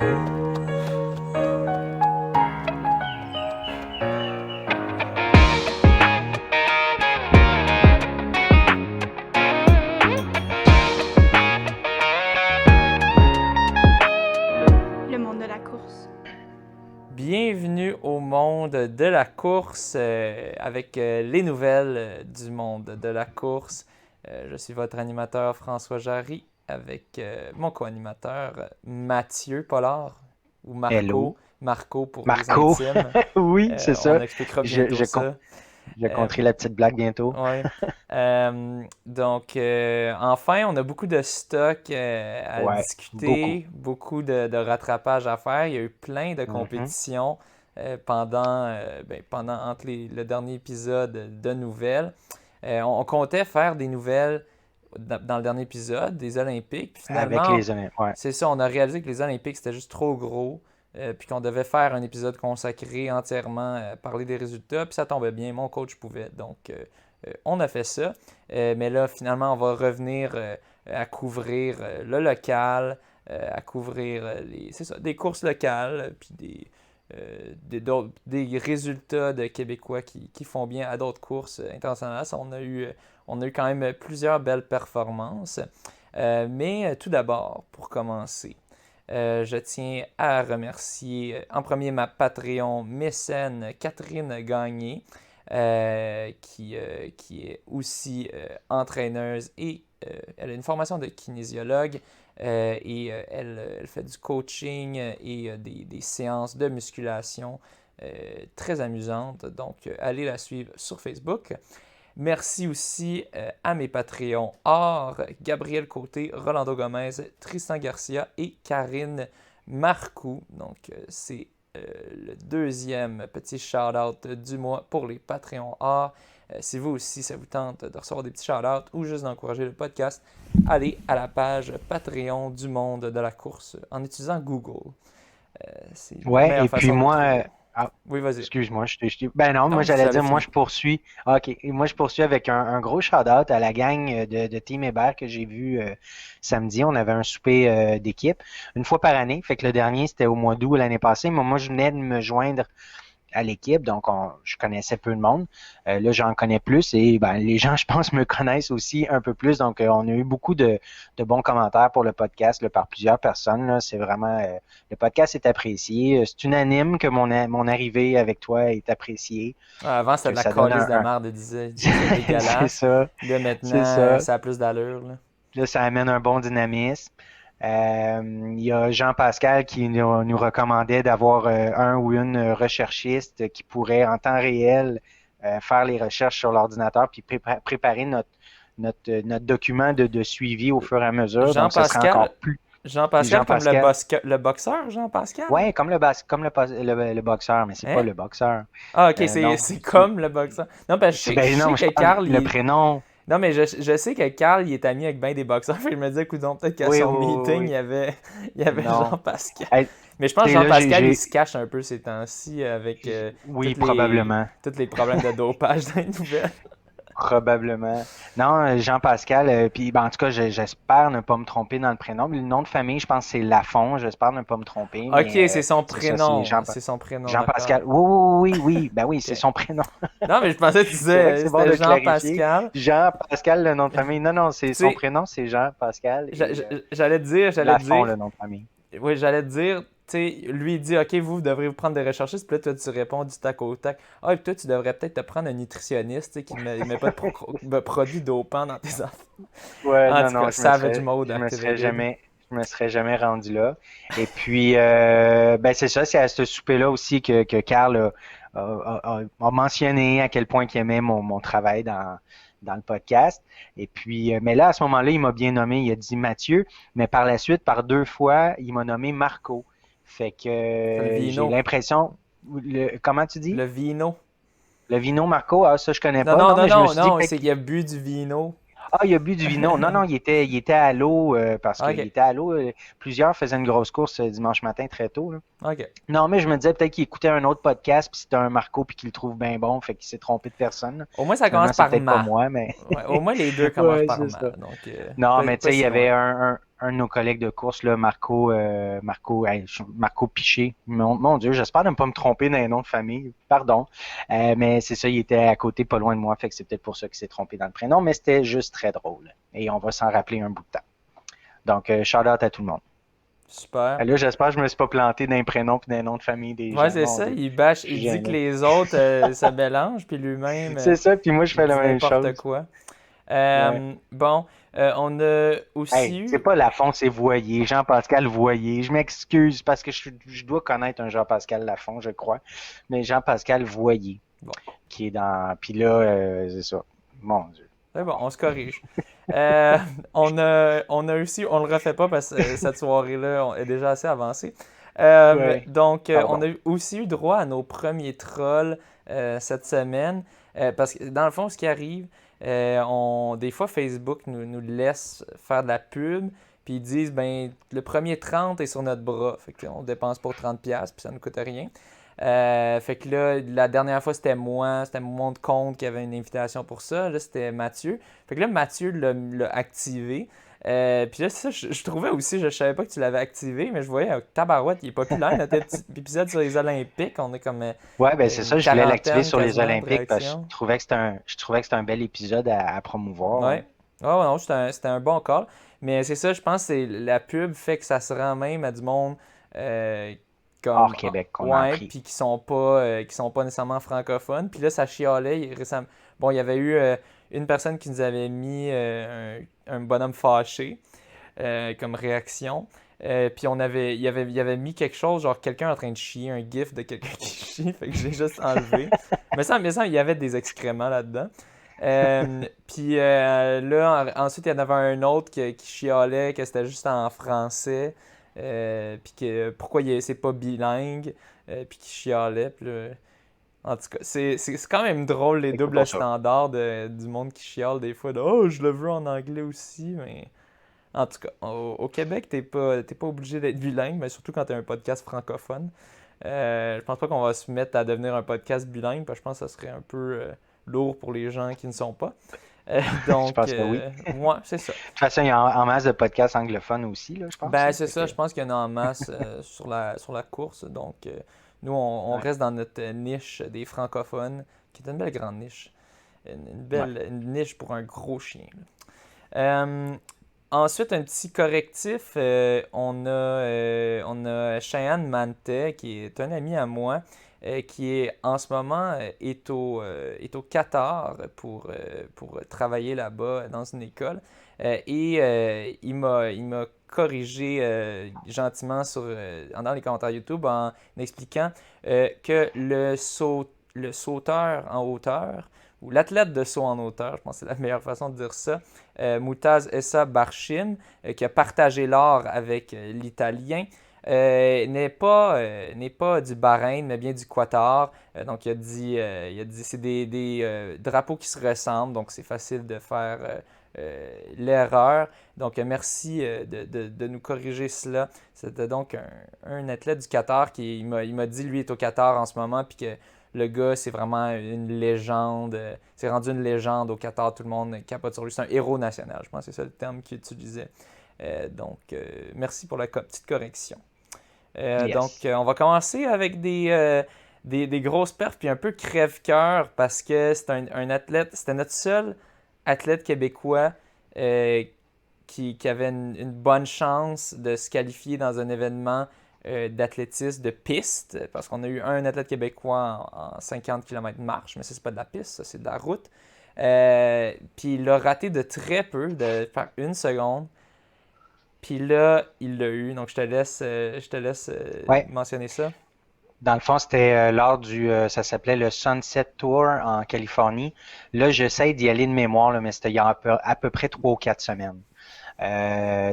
Le monde de la course. Bienvenue au monde de la course avec les nouvelles du monde de la course. Je suis votre animateur François Jarry avec mon co-animateur Mathieu Pollard ou Marco. Hello. Marco pour Marco. les intimes. Oui, c'est On ça. expliquera bientôt ça. Je compterai la petite blague bientôt. Ouais. Donc, enfin, on a beaucoup de stock à Ouais, discuter, beaucoup de rattrapage à faire. Il y a eu plein de compétitions pendant entre le dernier épisode de nouvelles. On comptait faire des nouvelles dans le dernier épisode, des Olympiques. Puis finalement, Avec les Olympiques, ouais. c'est ça, on a réalisé que les Olympiques, c'était juste trop gros. Puis qu'on devait faire un épisode consacré entièrement à parler des résultats, puis ça tombait bien, mon coach pouvait, donc on a fait ça. Mais là, finalement, on va revenir à couvrir le local, à couvrir des courses locales, puis des résultats de Québécois qui font bien à d'autres courses internationales. On a eu quand même plusieurs belles performances. Mais tout d'abord, pour commencer, je tiens à remercier en premier ma Patreon mécène Catherine Gagné, qui est aussi entraîneuse et elle a une formation de kinésiologue et elle fait du coaching et des séances de musculation très amusantes. Donc, allez la suivre sur Facebook. Merci aussi à mes Patreons or, Gabriel Côté, Rolando Gomez, Tristan Garcia et Karine Marcoux. Donc, c'est le deuxième petit shout-out du mois pour les Patreons or. Si vous aussi, ça vous tente de recevoir des petits shout-outs ou juste d'encourager le podcast, allez à la page Patreon du monde de la course en utilisant Google. Ouais, et puis moi... oui, vas-y. Excuse-moi, Ben non, moi j'allais dire, moi je poursuis. OK, et moi je poursuis avec un gros shout-out à la gang de Team Hébert que j'ai vu samedi. On avait un souper d'équipe, une fois par année. Fait que le dernier, c'était au mois d'août l'année passée. Mais moi, je venais de me joindre à l'équipe, donc je connaissais peu de monde. Là, j'en connais plus et les gens, je pense, me connaissent aussi un peu plus. Donc, on a eu beaucoup de bons commentaires pour le podcast là, par plusieurs personnes. Là. C'est vraiment, le podcast est apprécié. C'est unanime que mon arrivée avec toi est appréciée. Avant, c'était de la calice de merde, disait dégueulasse. C'est ça. Là, maintenant, ça a plus d'allure. Là, ça amène un bon dynamisme. Il y a Jean-Pascal qui nous recommandait d'avoir un ou une recherchiste qui pourrait en temps réel faire les recherches sur l'ordinateur puis préparer notre document de suivi au fur et à mesure. Donc, ça sera encore plus... Jean-Pascal comme le boxeur, Jean-Pascal? Oui, comme le boxeur, mais c'est pas le boxeur. Ah, ok, c'est comme le boxeur. Non, parce que je sais que Carl... Le prénom... Non, mais je sais que Carl, il est ami avec bien des boxeurs. Je me disais, coudonc, peut-être qu'à son meeting, il y avait Jean-Pascal. Hey, mais je pense que Jean-Pascal, il se cache un peu ces temps-ci avec probablement. tous les problèmes de dopage dans les nouvelles. Probablement. Non, Jean-Pascal, puis en tout cas, j'espère ne pas me tromper dans le prénom. Le nom de famille, je pense que c'est Lafont. J'espère ne pas me tromper. Ok, mais, c'est son prénom. C'est son prénom. Jean-Pascal. Oui. Ben oui, c'est son prénom. Non, mais je pensais que tu disais c'était Jean-Pascal. Jean-Pascal, le nom de famille. Non, c'est son prénom, c'est Jean-Pascal. J'allais te dire. Lafont, le nom de famille. Oui, j'allais te dire. Tu sais, lui, il dit, OK, vous devrez vous prendre des recherchistes. Puis là, toi, tu réponds du tac au tac. Ah, et puis toi, tu devrais peut-être te prendre un nutritionniste qui ne met pas de produits dopants dans tes enfants. Ouais, en tout cas, Savage Mode. Je me serais jamais rendu là. Et puis, c'est ça, c'est à ce souper-là aussi que Carl a mentionné à quel point il aimait mon travail dans le podcast. Et puis, mais là, à ce moment-là, il m'a bien nommé. Il a dit Mathieu, mais par la suite, par 2 fois, il m'a nommé Marco. Fait que j'ai l'impression... comment tu dis? Le vino. Le vino Marco, ça je connais pas. Non, c'est qu'il a bu du vino. Ah, il a bu du vino. Non, il était à l'eau parce qu'il était à l'eau. Plusieurs faisaient une grosse course dimanche matin très tôt. Là. OK. Non, mais je me disais peut-être qu'il écoutait un autre podcast puis c'était un Marco puis qu'il le trouve bien bon, fait qu'il s'est trompé de personne. Au moins, ça commence par peut-être Ma. pas moi, mais... Ouais, au moins, les deux commencent par Ma. Donc, non, mais tu sais, il y avait un de nos collègues de course, là, Marco Piché. Mon Dieu, j'espère ne pas me tromper dans les noms de famille. Pardon. Mais c'est ça, il était à côté, pas loin de moi, fait que c'est peut-être pour ça qu'il s'est trompé dans le prénom, mais c'était juste très drôle. Et on va s'en rappeler un bout de temps. Donc, shout-out à tout le monde. Super. Là, j'espère que je me suis pas planté d'un prénom et d'un nom de famille des Ouais, gens. c'est Mon ça. Dieu, je Il suis dit que gêné. les autres se mélangent, puis lui-même, C'est ça, puis moi, je il fais la dit même n'importe chose. quoi. Ouais. Bon, on a aussi Hey, c'est eu. pas Lafont, c'est Voyer. Jean-Pascal Voyer. Je m'excuse parce que je dois connaître un Jean-Pascal Lafont, je crois. Mais Jean-Pascal Voyer, Bon, qui est dans. Puis là, c'est ça. Mon Dieu. c'est bon, on se corrige. On a aussi, on le refait pas parce que cette soirée-là est déjà assez avancée. Ouais. Donc, on Pardon. a aussi eu droit à nos premiers trolls cette semaine. Parce que dans le fond, ce qui arrive, des fois, Facebook nous laisse faire de la pub, puis ils disent, ben, le premier 30 est sur notre bras. Fait que, on dépense pour 30$, puis ça ne nous coûte rien. Fait que là, la dernière fois, c'était mon compte qui avait une invitation pour ça. Là, c'était Mathieu. Fait que là, Mathieu l'a activé. Puis là, ça, je trouvais aussi, je savais pas que tu l'avais activé, mais je voyais, tabarouette, il est populaire. Notre petit épisode sur les Olympiques, on est comme Ouais, ben c'est une ça. Je voulais l'activer quarantaine sur les quasiment de Olympiques parce que réactions. je trouvais que c'était un bel épisode à promouvoir. Ouais. Ouais. Ouais, ouais, non, c'était un bon call. Mais c'est ça, je pense que la pub fait que ça se rend même à du monde euh, Hors comme Québec qu'on a ouais, appris. puis qui sont pas nécessairement francophones. Puis là, ça chialait récemment. Bon, il y avait eu une personne qui nous avait mis un bonhomme fâché comme réaction. Puis il avait mis quelque chose, genre quelqu'un en train de chier, un gif de quelqu'un qui chie, fait que j'ai juste enlevé. Mais ça, il y avait des excréments là-dedans. Puis là, ensuite, il y en avait un autre qui chialait que c'était juste en français. Puis que pourquoi c'est pas bilingue. Puis qui chialait. Puis là, en tout cas, c'est quand même drôle les doubles Écoutons ça. standards du monde qui chiale des fois. De, oh, je le veux en anglais aussi. Mais en tout cas, au Québec, t'es pas obligé d'être bilingue, mais surtout quand t'es un podcast francophone. Je pense pas qu'on va se mettre à devenir un podcast bilingue, parce que je pense que ça serait un peu lourd pour les gens qui ne sont pas. Je pense que oui. Ouais, c'est ça. De toute façon, il y a en masse de podcasts anglophones aussi, là, je pense. Ben, Là. c'est Fait ça, que, je pense qu'il y en a en masse sur la course. Donc, nous, on ouais. reste dans notre niche des francophones, qui est une belle grande niche. Ouais. Une niche pour un gros chien. Là. Ensuite, un petit correctif, on a Cheyenne Mantet, qui est un ami à moi, qui est en ce moment est au Qatar pour travailler là-bas dans une école. Il m'a corrigé gentiment dans les commentaires YouTube en expliquant que le sauteur en hauteur, ou l'athlète de saut en hauteur, je pense que c'est la meilleure façon de dire ça, Moutaz Essa Barchin, qui a partagé l'or avec l'Italien, n'est pas du Bahreïn, mais bien du Qatar. Donc, il a dit c'est des drapeaux qui se ressemblent, donc c'est facile de faire l'erreur. Donc, merci de nous corriger cela. C'était donc un athlète du Qatar il m'a dit, lui, est au Qatar en ce moment, puis que le gars, c'est vraiment une légende. C'est rendu une légende au Qatar. Tout le monde capote sur lui. C'est un héros national. Je pense que c'est ça le terme qu'il utilisait. Merci pour la petite correction. Yes. On va commencer avec des grosses perfs puis un peu crève-cœur parce que c'est un athlète. C'était notre seul athlète québécois qui avait une bonne chance de se qualifier dans un événement d'athlétisme de piste, parce qu'on a eu un athlète québécois en 50 km marche, mais ça, c'est pas de la piste, ça, c'est de la route. Puis il a raté de très peu, de faire une seconde. Puis là, il l'a eu. Donc, je te laisse Ouais. mentionner ça. Dans le fond, c'était lors ça s'appelait le Sunset Tour en Californie. Là, j'essaie d'y aller de mémoire, là, mais c'était il y a à peu près 3 ou 4 semaines.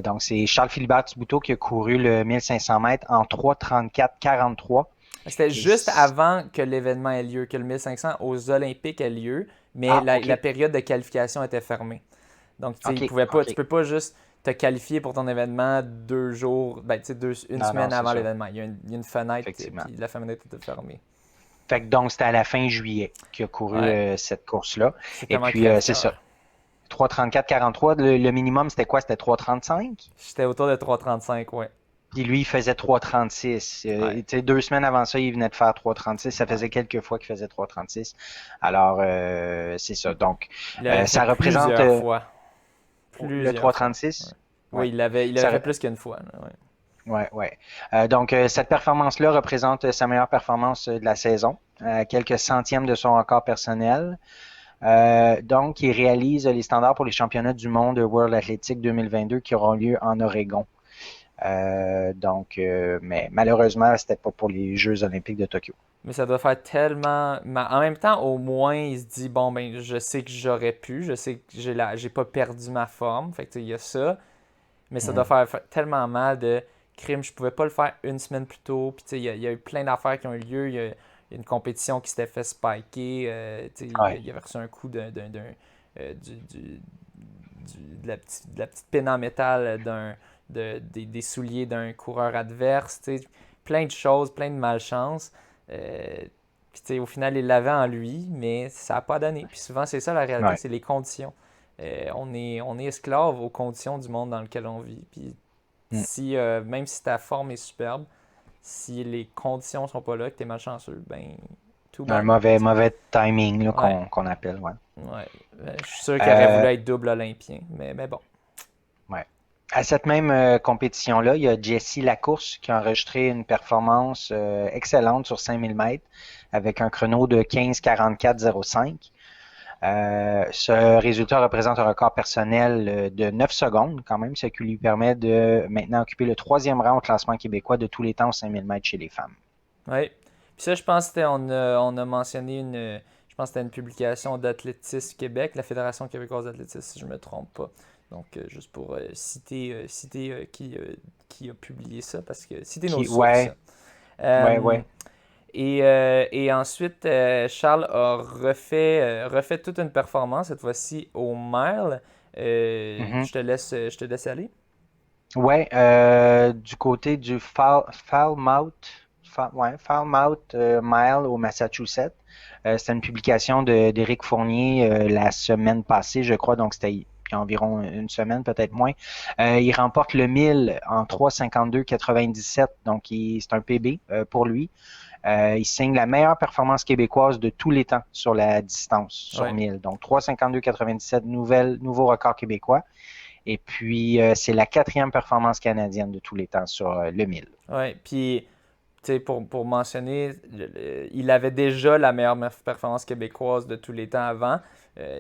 Donc, c'est Charles Philibert Thibouteau qui a couru le 1500 mètres en 3:34,43. C'était Et juste avant que l'événement ait lieu, que le 1500 aux Olympiques ait lieu, mais Ah, OK. la période de qualification était fermée. Donc, tu sais, OK. OK. tu peux pas juste te qualifier pour ton événement 2 jours, ben, tu sais, une Non, non, semaine c'est avant ça. l'événement. Il y a une fenêtre, Effectivement. puis la fenêtre était fermée. Fait que donc, c'était à la fin juillet qu'il a couru Ouais, cette course-là. c'est Et tellement puis, c'est ça. crève-cœur. 3,34,43. Le minimum, c'était quoi? C'était 3,35? J'étais autour de 3,35, ouais. Puis lui, il faisait 3,36. Ouais. Tu sais, 2 semaines avant ça, il venait de faire 3,36. Ça Ouais. faisait quelques fois qu'il faisait 3,36. Alors, c'est ça. Donc, Il l'avait fait ça représente plusieurs fois. le Plusieurs fois. 3,36. Ouais. Ouais. Oui, il l'avait fait plus qu'une fois. Là, ouais. Ouais, ouais. Donc, cette performance-là représente sa meilleure performance de la saison, quelques centièmes de son record personnel. Donc, il réalise les standards pour les championnats du monde World Athletic 2022 qui auront lieu en Oregon. Mais malheureusement, c'était pas pour les Jeux olympiques de Tokyo. Mais ça doit faire tellement. Mais en même temps, au moins, il se dit bon, ben, je sais que j'aurais pu, je sais que j'ai pas perdu ma forme. Fait que, il y a ça. Mais ça doit faire tellement mal de crime. Je pouvais pas le faire une semaine plus tôt. Puis, il y a eu plein d'affaires qui ont eu lieu. Il y a une compétition qui s'était fait spiker. Ouais. Il avait reçu un coup de la petite pine en métal des souliers d'un coureur adverse. Plein de choses, plein de malchance. Puis, au final, il l'avait en lui, mais ça n'a pas donné. Puis souvent, c'est ça la réalité, Ouais. c'est les conditions. On est esclave aux conditions du monde dans lequel on vit. Puis Mm. si, même si ta forme est superbe, si les conditions sont pas là, que tu es malchanceux, ben, tout Un bad. mauvais timing là, Ouais, qu'on appelle. Ouais. ouais. Je suis sûr qu'il aurait Euh, voulu être double olympien, mais bon. ouais. À cette même compétition-là, il y a Jessie Lacourse qui a enregistré une performance excellente sur 5000 mètres avec un chrono de 15,44,05. Ce résultat représente un record personnel de 9 secondes quand même, ce qui lui permet de maintenant occuper le 3e rang au classement québécois de tous les temps aux 5000 mètres chez les femmes. Ouais. Puis ça, je pense que on a mentionné je pense que c'était une publication d'Athlétisme Québec, la Fédération québécoise d'athlétisme, si je ne me trompe pas. Donc, juste pour citer qui a publié ça, parce que citer nos sources. Ouais, ouais, Euh, ouais. et ensuite, Charles a refait toute une performance, cette fois-ci au mile. Mhm. Je te laisse aller. Ouais, du côté du Falmouth Mile au Massachusetts. C'était une publication d'Éric Fournier la semaine passée, je crois, donc c'était il y a environ une semaine, peut-être moins. Il remporte le 1000 en 3,52,97, donc c'est un PB pour lui. Il signe la meilleure performance québécoise de tous les temps sur la distance, sur Ouais. 1000. Donc 3,52,97, nouveau record québécois. Et puis, c'est la 4e performance canadienne de tous les temps sur le 1000. Ouais. Puis, tu sais, pour mentionner, il avait déjà la meilleure performance québécoise de tous les temps avant.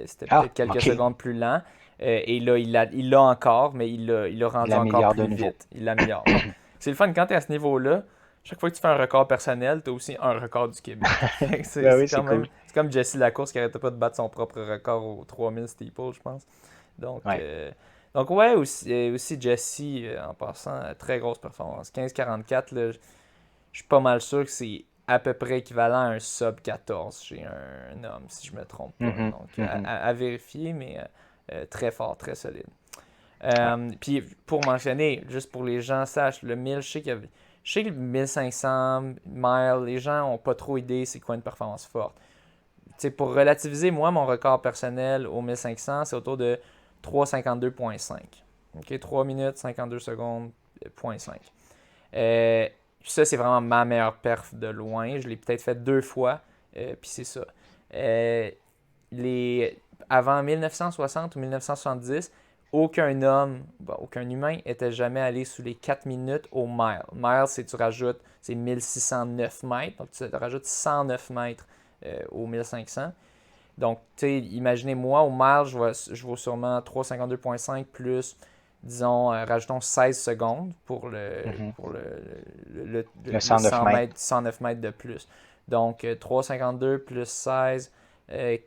C'était Ah, peut-être quelques OK. secondes plus lent. Et là, il l'a encore, mais il l'a Il rendu encore l'améliore de plus nouveau. vite. Il l'améliore. Donc, c'est le fun quand tu es à ce niveau-là. Chaque fois que tu fais un record personnel, tu as aussi un record du Québec. Fait que c'est Ben c'est oui, quand c'est même. cool. C'est comme Jessie Lacourse qui n'arrêtait pas de battre son propre record au 3000 steeple, je pense. Donc, Ouais. ouais, aussi Jessie, en passant, très grosse performance. 15,44, là, je suis pas mal sûr que c'est à peu près équivalent à un sub 14 chez un homme, si je me trompe pas. Mhm, Donc, mhm. à vérifier, mais très fort, très solide. Ouais. Puis, pour mentionner, juste pour les gens sachent, le 1000, je sais que le 1500 miles, les gens n'ont pas trop idée c'est quoi une performance forte. T'sais, pour relativiser, moi, mon record personnel au 1500, c'est autour de 3,52,5. OK, 3 minutes, 52 secondes, 0,5. Ça, c'est vraiment ma meilleure perf de loin. Je l'ai peut-être fait 2 fois, puis c'est ça. Euh, Avant 1960 ou 1970, aucun homme, aucun humain était jamais allé sous les 4 minutes au mile. Mile, c'est 1609 mètres, donc tu rajoutes 109 mètres au 1500. Donc, tu sais, imaginez, moi, au mile, je vaux sûrement 3,52,5 plus, disons, rajoutons 16 secondes pour Mhm. Le les 109 mètres. 109 mètres de plus. Donc, 3,52 plus 16,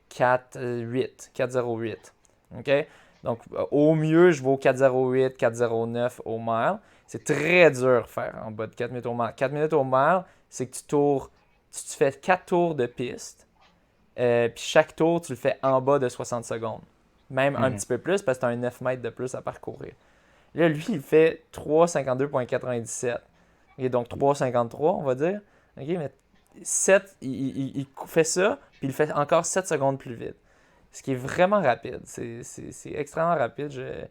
4, 8, 4,08. OK? Donc, au mieux, je vaux 4,08, 4,09 au mile. C'est très dur de faire en bas de 4 minutes au mile. 4 minutes au mile, c'est que tu fais 4 tours de piste. Puis chaque tour, tu le fais en bas de 60 secondes. Même un Mhm. petit peu plus parce que tu as un 9 mètres de plus à parcourir. Là, lui, il fait 3,52,97. Et donc 3,53, on va dire. OK, mais 7, il fait ça, puis il fait encore 7 secondes plus vite. ce qui est vraiment rapide. C'est extrêmement rapide.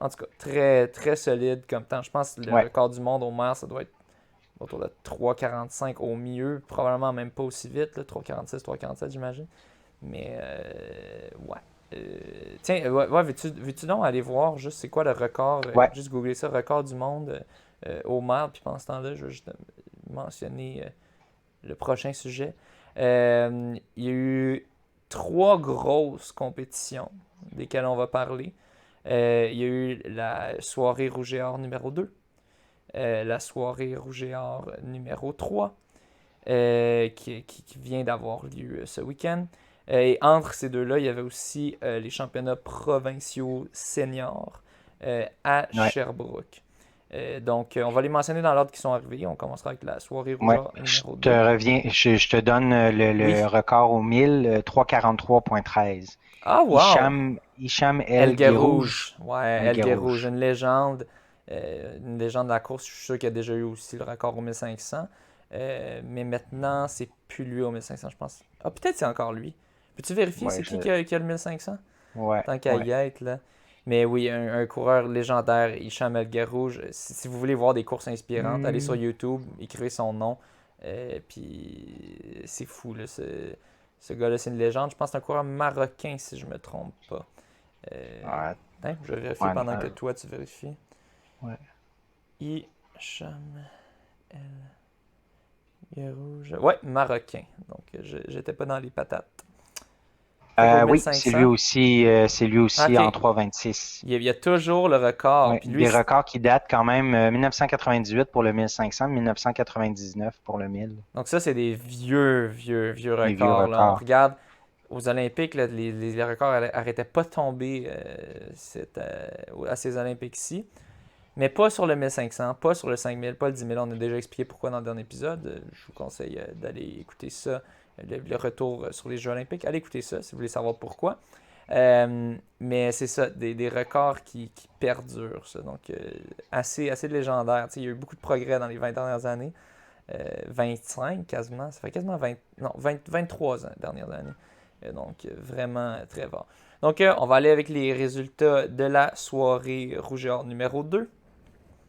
En tout cas, très, très solide comme temps. Je pense que le record du monde au maire, ça doit être autour de 3,45 au mieux. Probablement même pas aussi vite, 3,46, 3,47 j'imagine. Mais tiens, veux-tu donc aller voir juste c'est quoi le record, juste googler ça, record du monde au maire, puis pendant ce temps-là, je vais juste mentionner le prochain sujet. Il y a eu 3 grosses compétitions desquelles on va parler. Il y a eu la soirée Rouge et Or numéro 2, la soirée Rouge et Or numéro 3, qui vient d'avoir lieu ce week-end. Et entre ces deux-là, il y avait aussi les championnats provinciaux seniors à Sherbrooke. Donc, on va les mentionner dans l'ordre qui sont arrivés. On commencera avec la soirée Rouge et Or numéro 2. Je te donne le record au 1000, 343.13. Ah, wow! Hicham El Guerrouj. Ouais, El Guerrouj, une légende de la course. Je suis sûr qu'il a déjà eu aussi le record au 1500. Mais maintenant, c'est plus lui au 1500, je pense. Ah, peut-être c'est encore lui. Peux-tu vérifier c'est qui a le 1500? Ouais. Tant qu'à y être, là. Mais oui, un coureur légendaire, Hicham El Guerrouj. Si vous voulez voir des courses inspirantes, allez sur YouTube, écrivez son nom. Puis c'est fou, là. Ce gars-là, c'est une légende. Je pense que c'est un coureur marocain, si je me trompe pas. Je vais vérifier pendant que toi, tu vérifies. Ouais. Hicham El Guerrouj. Ouais, marocain. Donc, j'étais pas dans les patates. Oui, c'est lui aussi okay. En 3,26. Il y a toujours le record. Ouais, puis lui, des records qui datent quand même 1998 pour le 1500, 1999 pour le 1000. Donc ça, c'est des vieux records. Des vieux records. Là. On regarde aux Olympiques, là, les records n'arrêtaient pas de tomber à ces Olympiques-ci. Mais pas sur le 1500, pas sur le 5000, pas le 10 000. On a déjà expliqué pourquoi dans le dernier épisode. Je vous conseille d'aller écouter ça. Le retour sur les Jeux olympiques. Allez écouter ça si vous voulez savoir pourquoi. Mais c'est ça, des records qui perdurent. Ça. Donc, assez légendaire. Il y a eu beaucoup de progrès dans les 20 dernières années. 25 quasiment. Ça fait quasiment 23 ans dernières années. Donc, vraiment très fort. Donc, on va aller avec les résultats de la soirée Rouge et Or numéro 2.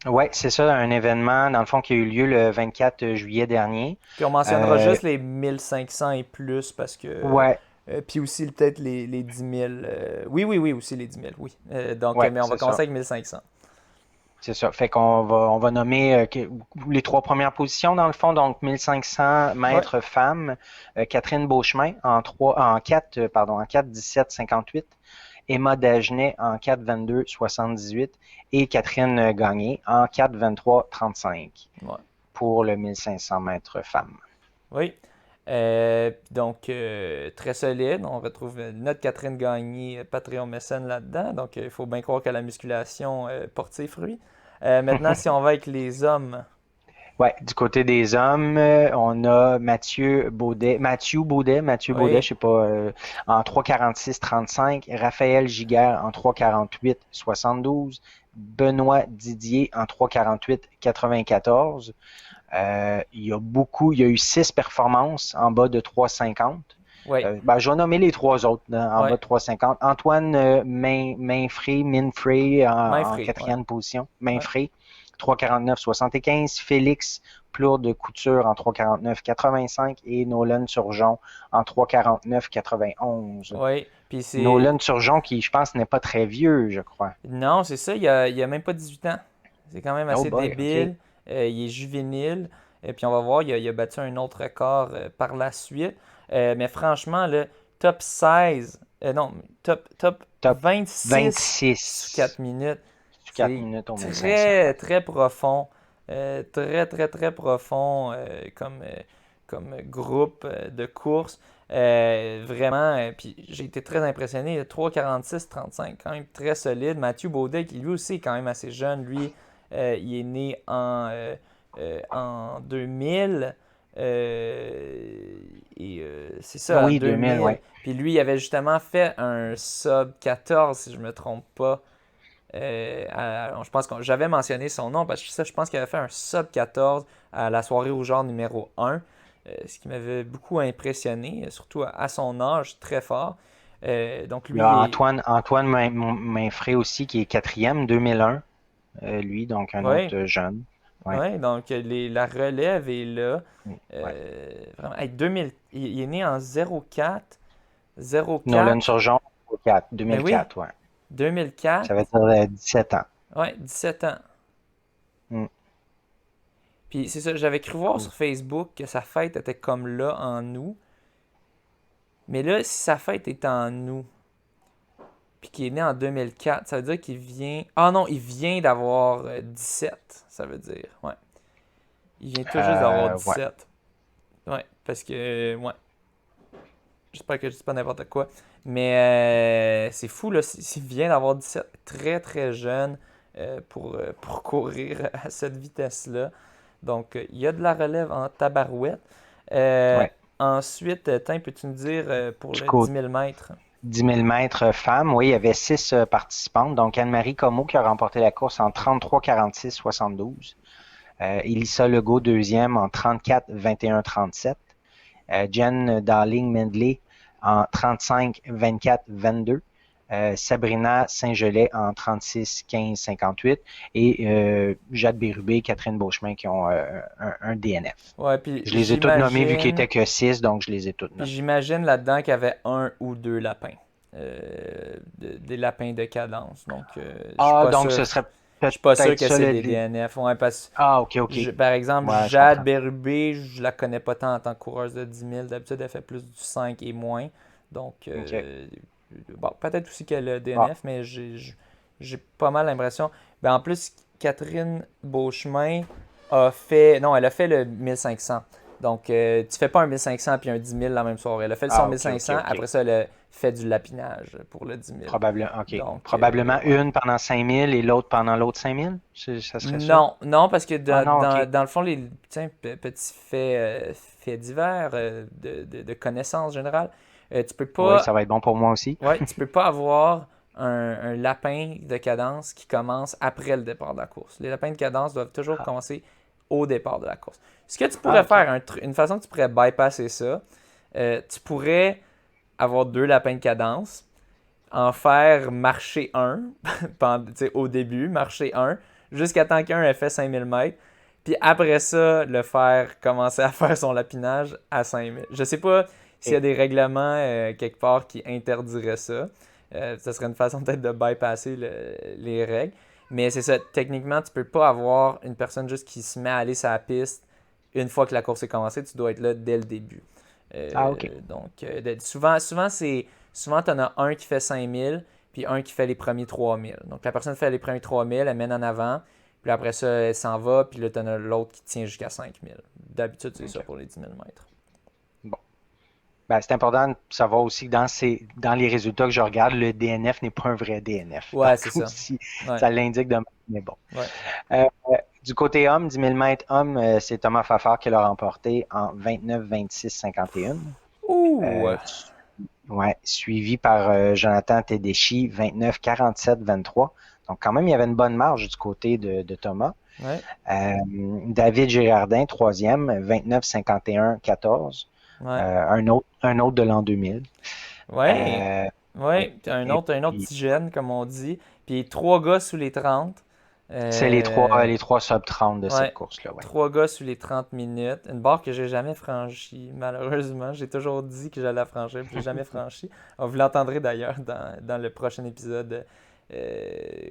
Oui, c'est ça, un événement, dans le fond, qui a eu lieu le 24 juillet dernier. Puis on mentionnera juste les 1500 et plus parce que... Ouais. Puis aussi peut-être les 10 000. Oui, aussi les 10 000, oui. Donc, mais on va commencer avec 1500. C'est ça. Fait qu'on va nommer les 3 premières positions, dans le fond. Donc, 1500 mètres femmes. Catherine Beauchemin en 4, 17, 58. Emma Dagenet en 4,22, 78 et Catherine Gagné en 4,23, 35 pour le 1500 mètres femmes. Oui. Donc, très solide. On retrouve notre Catherine Gagné, Patreon mécène là-dedans. Donc, il faut bien croire que la musculation porte ses fruits. Maintenant, si on va avec les hommes. Ouais, du côté des hommes, on a Mathieu Baudet, je sais pas, en 3,46,35, Raphaël Giguère en 3,48,72, Benoît Didier en 3,48,94. Il y a eu 6 performances en bas de 3,50. Oui. Je vais nommer les 3 autres en bas de 3,50. Antoine Minfray en 4e position. Minfray. 3,49,75. Félix Plourde Couture en 3,49,85 et Nolan Turgeon en 3,49,91. Oui, puis c'est... Nolan Turgeon qui, je pense, n'est pas très vieux, je crois. Non, c'est ça, il a même pas 18 ans. C'est quand même assez débile. Okay. Il est juvénile. Et puis on va voir, il a battu un autre record par la suite. Mais franchement, le top 16, top 26 sur 4 minutes. 4 minutes au moins. Très, très profond. Très profond comme groupe de course. Vraiment, puis j'ai été très impressionné. 3,46,35, quand même très solide. Mathieu Baudet, qui lui aussi est quand même assez jeune. Lui, il est né en 2000. C'est ça, oui, 2000, ouais. Puis lui, il avait justement fait un sub 14, si je ne me trompe pas. Je pense que j'avais mentionné son nom parce que je pense qu'il avait fait un sub 14 à la soirée Rouge et Or numéro 1, ce qui m'avait beaucoup impressionné, surtout à son âge, très fort. Donc Il lui, y a Antoine Mainfray aussi, qui est quatrième, 2001, lui, donc un ouais, autre jeune. Ouais. ouais, donc la relève est là. Ouais. Vraiment, hey, 2000, il est né en 04, Nolan 04, Surgeon, 4, mais oui, 2004, ouais. Ça 2004, veut dire 17 ans. ouais, 17 ans. Hmm, Puis c'est ça, j'avais cru voir cool. sur Facebook que sa fête était comme là en août. Mais là, si sa fête est en août, puis qu'il est né en 2004, ça veut dire qu'il vient. Ah non, il vient d'avoir 17, ça veut dire. Ouais. Il vient tout juste d'avoir Ouais. 17. Ouais, parce que. Ouais. J'espère que je dis pas n'importe quoi. Mais c'est fou, là. S'il vient d'avoir 17, très très jeune pour courir à cette vitesse-là. Donc, il y a de la relève en tabarouette. Euh, Ouais. ensuite, peux-tu me dire pour Du le coup, 10 000 mètres? 10 000 mètres femmes, oui, il y avait 6 participantes. Donc, Anne-Marie Comeau qui a remporté la course en 33-46-72. Elissa Legault, deuxième en 34-21-37. Jen Darling-Mandley en 35-24-22. Sabrina Saint-Gelais en 36-15-58 et Jade Bérubé, Catherine Beauchemin qui ont un DNF. Ouais, puis Je les ai toutes nommées vu qu'il n'était que 6, donc je les ai toutes nommées. j'imagine là-dedans qu'il y avait un ou deux lapins. Des lapins de cadence. Donc, je suis Ah, pas donc sûr. ce serait Je suis pas sûr peut-être que ça c'est le. des DNF. Ouais, parce Ah, ok, ok. que, par exemple, Ouais, je Jade comprends. Bérubé, je la connais pas tant en tant que coureuse de 10 000. D'habitude, elle fait plus du 5 et moins. Donc, Ok. bon, peut-être aussi qu'elle a Ah, DNF, mais j'ai pas mal l'impression. Ben, en plus, Catherine Beauchemin a fait. Non, elle a fait le 1500. Donc, tu fais pas un 1500 puis un 10 000 la même soirée. Elle a fait son ok, ok, 1500. ok. Après ça, elle a fait du lapinage pour le 10 000. Probablement, ok. Donc, Probablement ouais. une pendant 5000 et l'autre pendant l'autre 5000? Ça serait ça? Non, non, parce que Ah non, ok. dans le fond, les tiens, petits faits divers de connaissances générales, tu peux Oui, pas, ça va être bon pour moi aussi. ouais, tu peux pas avoir un lapin de cadence qui commence après le départ de la course. Les lapins de cadence doivent toujours Ah, commencer au départ de la course. Ce que tu ah, pourrais ok. faire, une façon que tu pourrais bypasser ça, tu pourrais avoir deux lapins de cadence, en faire marcher un au début, marcher un, jusqu'à temps qu'un ait fait 5 000 mètres. Puis après ça, le faire commencer à faire son lapinage à 5 000. Je sais pas s'il y a Ok. des règlements quelque part qui interdiraient ça. Ça serait une façon peut-être de bypasser les règles. Mais c'est ça, techniquement, tu peux pas avoir une personne juste qui se met à aller sur la piste une fois que la course est commencée. Tu dois être là dès le début. Ah, ok. Donc, souvent, tu en as un qui fait 5 000 puis un qui fait les premiers 3 000. Donc, la personne fait les premiers 3 000, elle mène en avant, puis après ça, elle s'en va, puis là, tu en as l'autre qui tient jusqu'à 5 000. D'habitude, c'est ça Ok. pour les 10 000 mètres. Bon. Ben, c'est important de savoir aussi que dans les résultats que je regarde, le DNF n'est pas un vrai DNF. Ouais, c'est Donc ça. aussi, Ouais, ça l'indique de même, mais bon. ouais. Euh, du côté homme, 10 000 mètres homme, c'est Thomas Fafard qui l'a remporté en 29-26-51. Ouh! Euh, ouais, suivi par Jonathan Tedeschi, 29-47-23. Donc quand même, il y avait une bonne marge du côté de Thomas. Ouais, David Girardin, troisième, 29-51-14. ouais. Un autre de l'an 2000. Ouais, Euh, ouais. Puis et un autre puis, petit jeune, comme on dit. Puis trois gars sous les 30. c'est Euh, les trois sub 30 de cette Ouais, course-là, ouais. trois gars sous les 30 minutes. Une barre que j'ai jamais franchie, malheureusement. J'ai toujours dit que j'allais la franchir, puis j'ai jamais franchi. Vous l'entendrez d'ailleurs dans le prochain épisode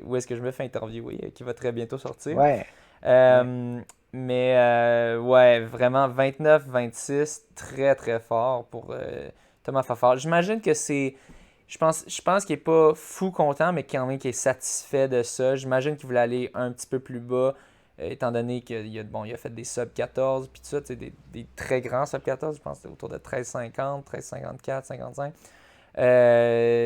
où est-ce que je me fais interviewer, qui va très bientôt sortir. Ouais, ouais. Euh, mais ouais, vraiment 29-26, très très fort pour Thomas Fafard. J'imagine que c'est. Je pense qu'il est pas fou content, mais quand même qu'il est satisfait de ça. J'imagine qu'il voulait aller un petit peu plus bas, étant donné qu'il a fait des sub 14, puis tout ça, des très grands sub 14, je pense que c'était autour de 13,50, 13,54, 55.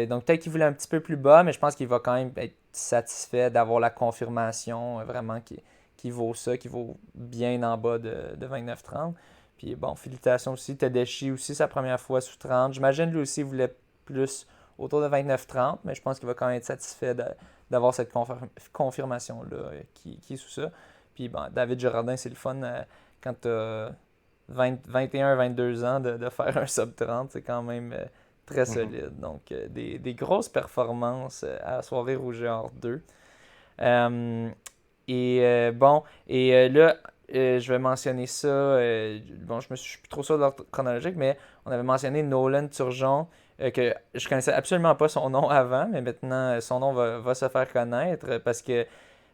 Donc peut-être qu'il voulait un petit peu plus bas, mais je pense qu'il va quand même être satisfait d'avoir la confirmation vraiment qui vaut ça, qui vaut bien en bas de 29-30. Puis bon, félicitations aussi. Tedeschi aussi, sa première fois sous 30. J'imagine lui aussi voulait plus autour de 29-30, mais je pense qu'il va quand même être satisfait d'avoir cette confirmation-là qui est sous ça. Puis bon, David Girardin, c'est le fun quand tu as 21-22 ans de faire un sub 30. C'est quand même Très solide. Donc, des grosses performances à la soirée Rouge et Or 2. Là, je vais mentionner ça. Je suis plus trop sûr de l'ordre chronologique, mais on avait mentionné Nolan Turgeon, que je connaissais absolument pas son nom avant, mais maintenant son nom va se faire connaître parce que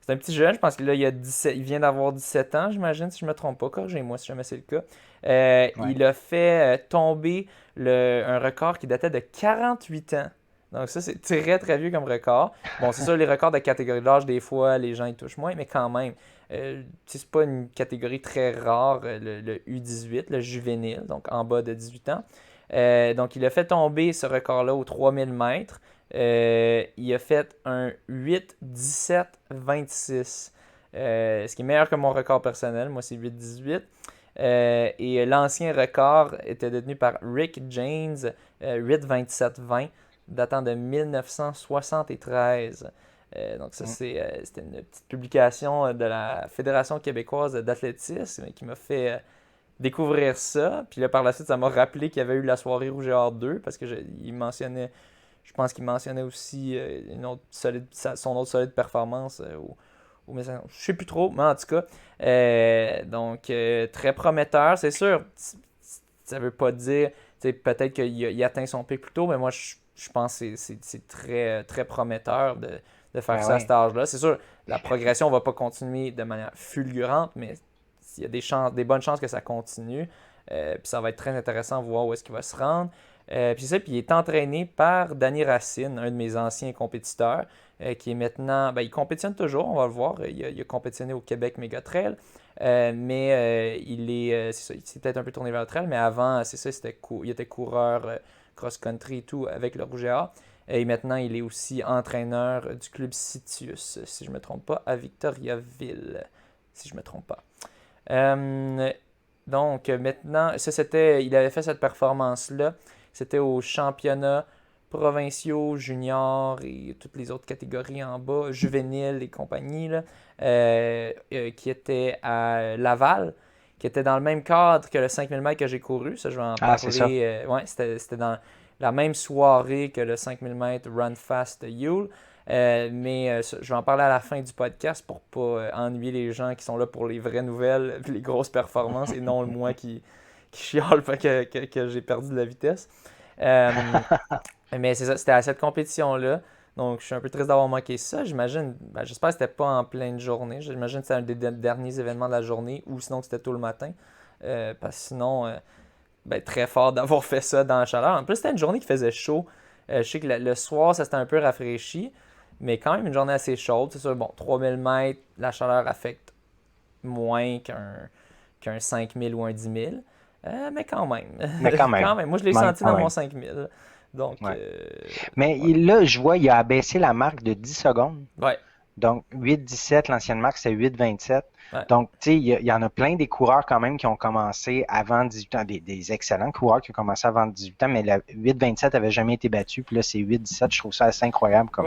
c'est un petit jeune. Je pense que là, il vient d'avoir 17 ans, j'imagine, si je me trompe pas. Corrigez-moi si jamais c'est le cas. Ouais. Il a fait tomber un record qui datait de 48 ans. Donc ça, c'est très très vieux comme record. Bon, c'est sûr, les records de catégorie d'âge, des fois, les gens y touchent moins, mais quand même, c'est pas une catégorie très rare, le U18, le juvénile, donc en bas de 18 ans. Donc il a fait tomber ce record-là aux 3000 mètres. Il a fait un 8-17-26, ce qui est meilleur que mon record personnel. Moi, c'est 8-18. Et l'ancien record était détenu par Rick James, 8-27-20, datant de 1973. Donc ça, c'était une petite publication de la Fédération québécoise d'athlétisme qui m'a fait découvrir ça. Puis là, par la suite, ça m'a rappelé qu'il y avait eu la soirée Rouge et Or 2 parce que je pense qu'il mentionnait aussi son autre solide performance je ne sais plus trop, mais en tout cas, très prometteur. C'est sûr, ça ne veut pas dire, peut-être qu'il atteint son pic plus tôt, mais moi, je pense que c'est très, très prometteur de faire ça à cet âge-là. C'est sûr, la progression ne va pas continuer de manière fulgurante, mais il y a des bonnes chances que ça continue. Puis ça va être très intéressant de voir où est-ce qu'il va se rendre. Puis il est entraîné par Danny Racine, un de mes anciens compétiteurs, qui est maintenant, il compétitionne toujours, on va le voir. Il a compétitionné au Québec Méga Trail, mais il s'est peut-être un peu tourné vers le trail, mais avant, c'est ça, il était coureur cross-country et tout avec le Rouge et Or. Et maintenant, il est aussi entraîneur du club Citius, si je ne me trompe pas, à Victoriaville, si je ne me trompe pas. Donc maintenant, il avait fait cette performance-là. C'était aux championnats provinciaux, juniors et toutes les autres catégories en bas, juvéniles et compagnie, là, qui étaient à Laval, qui était dans le même cadre que le 5000 mètres que j'ai couru. Ça, je vais en parler. C'est ça. Ouais, c'était dans la même soirée que le 5000 mètres Run Fast Yule. Mais je vais en parler à la fin du podcast pour pas ennuyer les gens qui sont là pour les vraies nouvelles, les grosses performances et non moi qui chiale que j'ai perdu de la vitesse. Mais c'est ça, c'était à cette compétition-là. Donc je suis un peu triste d'avoir manqué ça. J'imagine, j'espère que c'était pas en pleine journée. J'imagine que c'était un des derniers événements de la journée ou sinon que c'était tôt le matin. Parce que sinon, très fort d'avoir fait ça dans la chaleur. En plus, c'était une journée qui faisait chaud. Je sais que le soir, ça s'était un peu rafraîchi. Mais quand même une journée assez chaude. C'est sûr, 3000 mètres, la chaleur affecte moins qu'un 5000 ou un 10 000. Mais quand même. Mais quand même. Quand même. Moi, je l'ai senti dans mon 5000. Donc, Mais là, je vois, il a abaissé la marque de 10 secondes. Ouais. Donc, 8-17, l'ancienne marque, c'est 8-27. Ouais. Donc, tu sais, il y en a plein des coureurs quand même qui ont commencé avant 18 ans, des excellents coureurs qui ont commencé avant 18 ans, mais la 8-27 n'avait jamais été battu. Puis là, c'est 8-17. Je trouve ça assez incroyable comme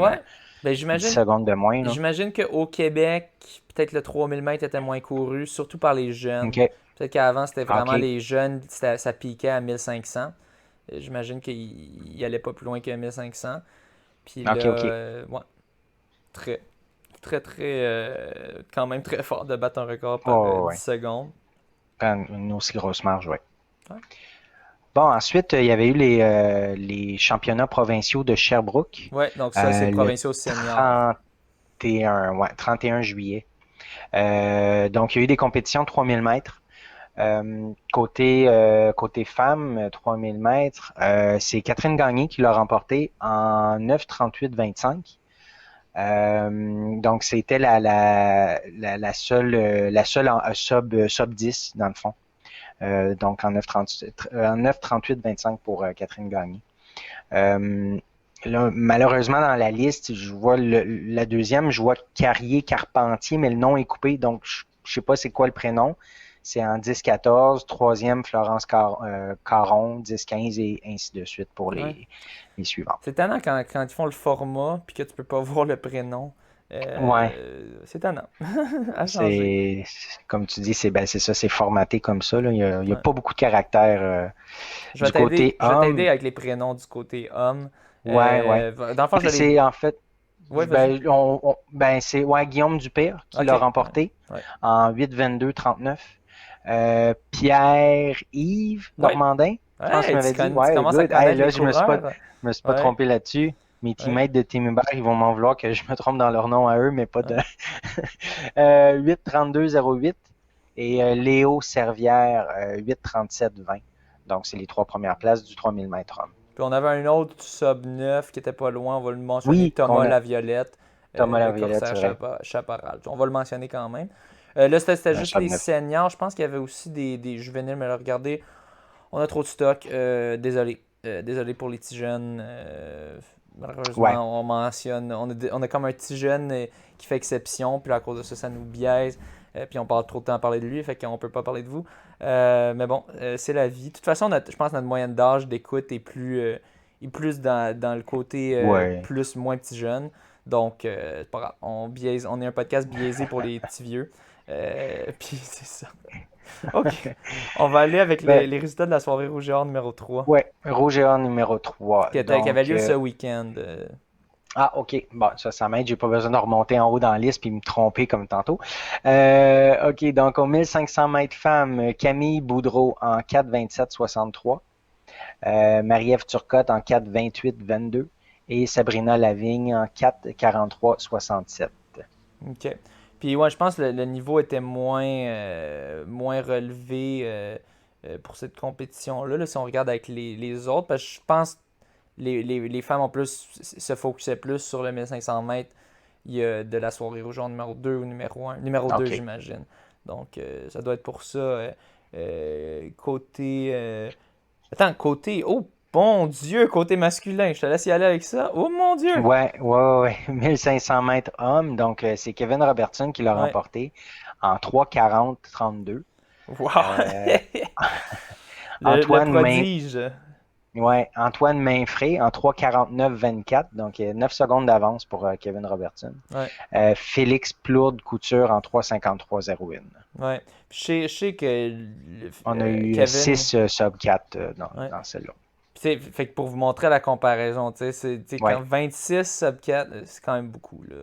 10 secondes de moins. Là. J'imagine qu'au Québec, peut-être le 3000 mètres était moins couru, surtout par les jeunes. Okay. Peut-être qu'avant, c'était vraiment les jeunes, ça piquait à 1500. J'imagine qu'il n'allait pas plus loin que 1500. Puis là, très, très, très, quand même très fort de battre un record par 10 secondes. Une aussi grosse marge, oui. Ouais. Bon, ensuite, il y avait eu les championnats provinciaux de Sherbrooke. Oui, donc ça, c'est provinciaux seniors. 31 juillet. Donc, il y a eu des compétitions de 3000 mètres. Côté femmes, 3000 mètres, c'est Catherine Gagné qui l'a remporté en 9:38-25. Donc, c'était la seule en sub 10, dans le fond. Donc, en 9:38-25 pour Catherine Gagné. Là, malheureusement, dans la liste, je vois la deuxième, je vois Carrier-Carpentier, mais le nom est coupé, donc je sais pas c'est quoi le prénom. C'est en 10-14, troisième Florence Caron, 10-15 et ainsi de suite pour les suivants. C'est étonnant quand ils font le format puis que tu peux pas voir le prénom. c'est étonnant à changer. Comme tu dis, c'est ça, c'est formaté comme ça, là. Il y a Ouais. pas beaucoup de caractère du côté Je vais t'aider homme. avec les prénoms du côté homme. Ouais, ouais. Dans le fond, je l'ai. C'est en fait, Ouais, vas-y. c'est ouais, Guillaume Dupère qui Ok. l'a Ouais. remporté Ouais. en 8-22-39. Pierre-Yves Ouais. Normandin, je pense qu'il Ouais, m'avait dit. tu Ouais, commences à good. Hey, connaître là, les coureurs. je me suis pas Ouais. trompé là-dessus. Mes Ouais. teammates de Team Hubert, ils vont m'en vouloir que je me trompe dans leur nom à eux, mais pas de. Ouais. 8-32-08 et Léo Servière 8-37-20. Donc, c'est les trois premières places du 3000 mètres hommes. Puis on avait un autre sub 9 qui était pas loin, on va le mentionner, Oui, Thomas Laviolette Thomas de Laviolette, Corsair c'est vrai. Chaparral. On va le mentionner quand même. Là, c'était Un juste sub les 9. seniors. Je pense qu'il y avait aussi des juvéniles, mais là, regardez, on a trop de stock. Désolé. Désolé pour les petits jeunes. Ouais. Malheureusement, on a comme un petit jeune qui fait exception, puis là, à cause de ça, ça nous biaise. Puis on parle trop de temps à parler de lui, fait qu'on peut pas parler de vous. Mais bon, c'est la vie. De toute façon, je pense que notre moyenne d'âge d'écoute est plus dans le côté Ouais. plus moins petit jeune. Donc, c'est pas grave. On est un podcast biaisé pour les petits vieux. Puis c'est ça. OK. On va aller avec Ben, les résultats de la soirée Rouge et Or numéro 3 ouais. Roger numéro 3. qui avait Donc, lieu ce week-end. OK. Bon, ça m'aide. J'ai pas besoin de remonter en haut dans la liste puis me tromper comme tantôt. OK. Donc, au 1500 mètres femmes, Camille Boudreau en 4-27-63. Marie-Ève Turcotte en 4-28-22. Et Sabrina Lavigne en 4-43-67. OK. Puis ouais, je pense que le niveau était moins relevé pour cette compétition-là, là, si on regarde avec les autres. Parce que je pense que les femmes en plus se focusaient plus sur le 1500 mètres. Il y a de la soirée rouge en numéro 2 ou numéro 1. Numéro 2, OK. j'imagine. Donc, ça doit être pour ça. Côté. Attends, côté. Oh, bon Dieu, côté masculin. Je te laisse y aller avec ça. Oh mon Dieu! Ouais. 1500 mètres hommes. Donc, c'est Kevin Robertson qui l'a Ouais. remporté en 3-40-32. Wow! Euh, Le Antoine Main, prodige. ouais, Antoine Mainfray en 3-49-24. Donc, 9 secondes d'avance pour Kevin Robertson. Ouais. Félix Plourde Couture en 3-53-01. Ouais. Je sais que On a eu Kevin. 6 sub 4 Ouais. dans celle-là. Fait que pour vous montrer la comparaison, quand Ouais, 26 sub 4, c'est quand même beaucoup. Là.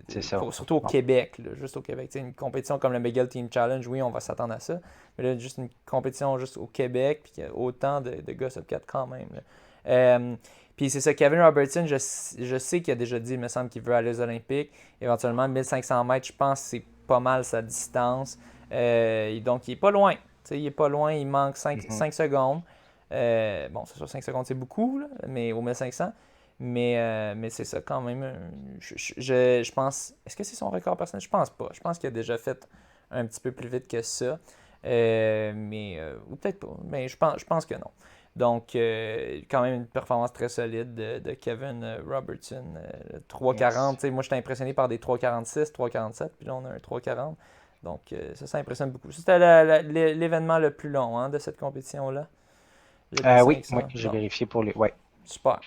c'est ça. Surtout au Bon. Québec, là, juste au Québec. Une compétition comme le McGill Team Challenge, oui, on va s'attendre à ça. Mais là, juste une compétition juste au Québec, puis qu'il y a autant de gars sub 4 quand même. Là. Puis c'est ça, Kevin Robertson, je sais qu'il a déjà dit, il me semble qu'il veut aller aux Olympiques. Éventuellement, 1500 mètres, je pense que c'est pas mal sa distance. Donc, il est pas loin. Il est pas loin, il manque 5 Mhm. secondes. Bon, c'est sûr, 5 secondes, c'est beaucoup, là, mais au 1500. Mais c'est ça, quand même. Je pense. Est-ce que c'est son record personnel? Je pense pas. Je pense qu'il a déjà fait un petit peu plus vite que ça. Ou peut-être pas. Mais je pense que non. Donc, quand même une performance très solide de Kevin Robertson. 3,40. Yes. Tu sais, moi, j'étais impressionné par des 3,46, 3,47. Puis là, on a un 3,40. Donc, ça impressionne beaucoup. C'était l'événement le plus long de cette compétition-là. Le Oui, 1500. j'ai Bon, vérifié pour les. Ouais. super.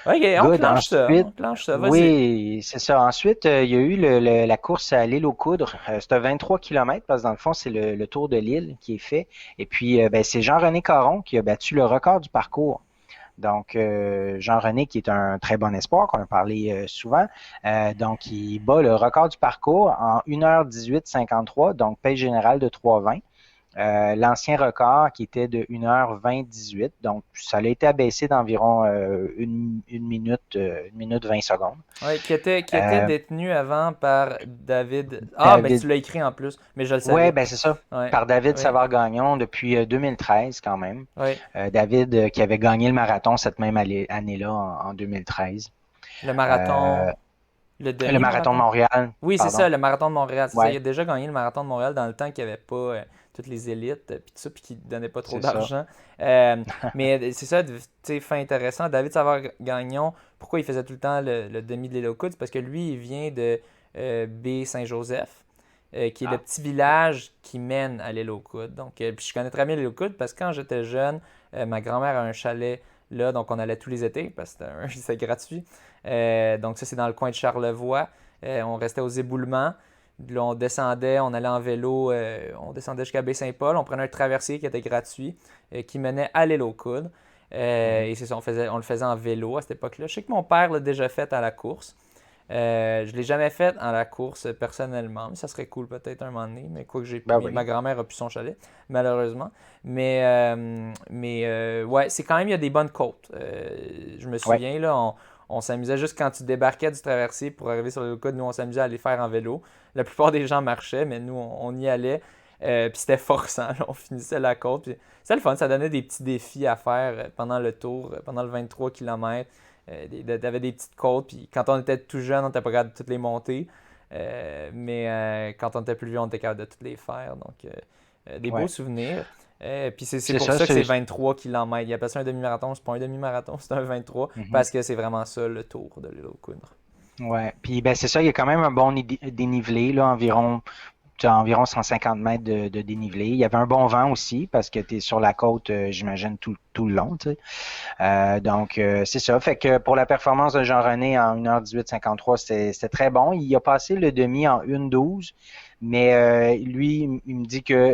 OK, on Good. clenche ça. On Ensuite, clenche ça. Vas-y. oui, c'est ça. Ensuite, il y a eu la course à l'île aux Coudres. C'était 23 km parce que dans le fond, c'est le tour de l'île qui est fait. Et puis, c'est Jean-René Caron qui a battu le record du parcours. Donc, Jean-René, qui est un très bon espoir, qu'on a parlé souvent, donc il bat le record du parcours en 1h18,53, donc pace générale de 3,20. L'ancien record qui était de 1h20,18, donc ça a été abaissé d'environ une minute 20 secondes. Ouais, qui était Euh, détenu avant par David. Ah, ben tu David, l'as écrit en plus, mais je le ouais, savais. ben c'est ça, Ouais, par David oui, Savard-Gagnon depuis 2013 quand même. oui. David qui avait gagné le marathon cette même année-là en 2013. Le Euh, marathon. Le le marathon de demi-marathon. Montréal, Oui, c'est pardon. ça, le marathon de Montréal. C'est ça, il Ouais, a déjà gagné le marathon de Montréal dans le temps qu'il n'y avait pas toutes les élites, puis tout ça, puis qu'il ne donnait pas trop c'est ça. d'argent. Mais c'est ça, tu sais, fait intéressant. David Savard-Gagnon, pourquoi il faisait tout le temps le demi de l'île aux Coudes? C'est parce que lui, il vient de Baie-Saint-Joseph, qui est le Ah, petit village qui mène à l'île aux Coudes. Donc, puis je connais très bien l'île aux Coudes parce que quand j'étais jeune, ma grand-mère a un chalet là, donc on allait tous les étés parce que c'était gratuit. Donc ça, c'est dans le coin de Charlevoix. On restait aux éboulements. Là, on descendait, on allait en vélo, on descendait jusqu'à Baie-Saint-Paul. On prenait un traversier qui était gratuit, qui menait à l'île aux Coudres. Et c'est ça, on le faisait en vélo à cette époque-là. Je sais que mon père l'a déjà fait à la course. Je ne l'ai jamais fait à la course personnellement, mais ça serait cool peut-être un moment donné. Mais quoi que ma grand-mère a pu son chalet, malheureusement. Ouais, c'est quand même, il y a des bonnes côtes. Je me souviens, là, on s'amusait juste quand tu débarquais du traversier pour arriver sur le coude. Nous, on s'amusait à aller faire en vélo. La plupart des gens marchaient, mais nous, on y allait. Puis c'était forçant. Là, on finissait la côte. Puis c'était le fun. Ça donnait des petits défis à faire pendant le tour, pendant le 23 km. T'avais des petites côtes. Puis quand on était tout jeune, on n'était pas capable de toutes les monter. Mais quand on était plus vieux, on était capable de toutes les faire. Donc, des beaux souvenirs. Puis c'est pour ça que c'est 23 km. Il appelle ça un demi-marathon. C'est pas un demi-marathon, c'est un 23. Parce que c'est vraiment ça le tour de l'île aux Coudres. Ouais. Puis c'est ça, il y a quand même un bon dénivelé, là, environ 150 mètres de dénivelé. Il y avait un bon vent aussi parce que tu es sur la côte, j'imagine, tout le long. Tu sais. Donc, c'est ça. Fait que pour la performance de Jean-René en 1h18,53, c'était très bon. Il a passé le demi en 1h12. Mais lui, il me dit que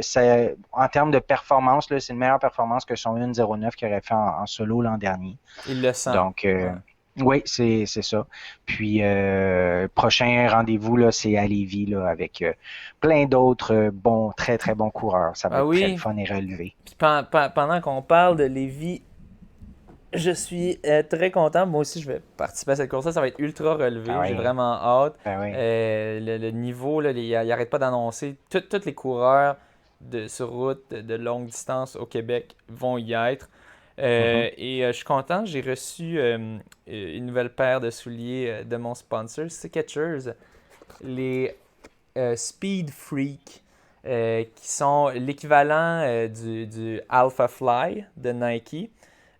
en termes de performance, là, c'est une meilleure performance que son 1,09 qu'il aurait fait en solo l'an dernier. Il le sent. Donc, oui, c'est ça. Puis, prochain rendez-vous, là, c'est à Lévis, là, avec plein d'autres très, très bons coureurs. Ça va être très fun et relevé. Puis pendant qu'on parle de Lévis, je suis très content. Moi aussi, je vais participer à cette course-là. Ça va être ultra relevé. J'ai vraiment hâte. Le niveau, là, il n'arrête pas d'annoncer. Tous les coureurs sur route de longue distance au Québec vont y être. Et je suis content. J'ai reçu une nouvelle paire de souliers de mon sponsor, Skechers. Les Speed Freak. Qui sont l'équivalent du Alpha Fly de Nike.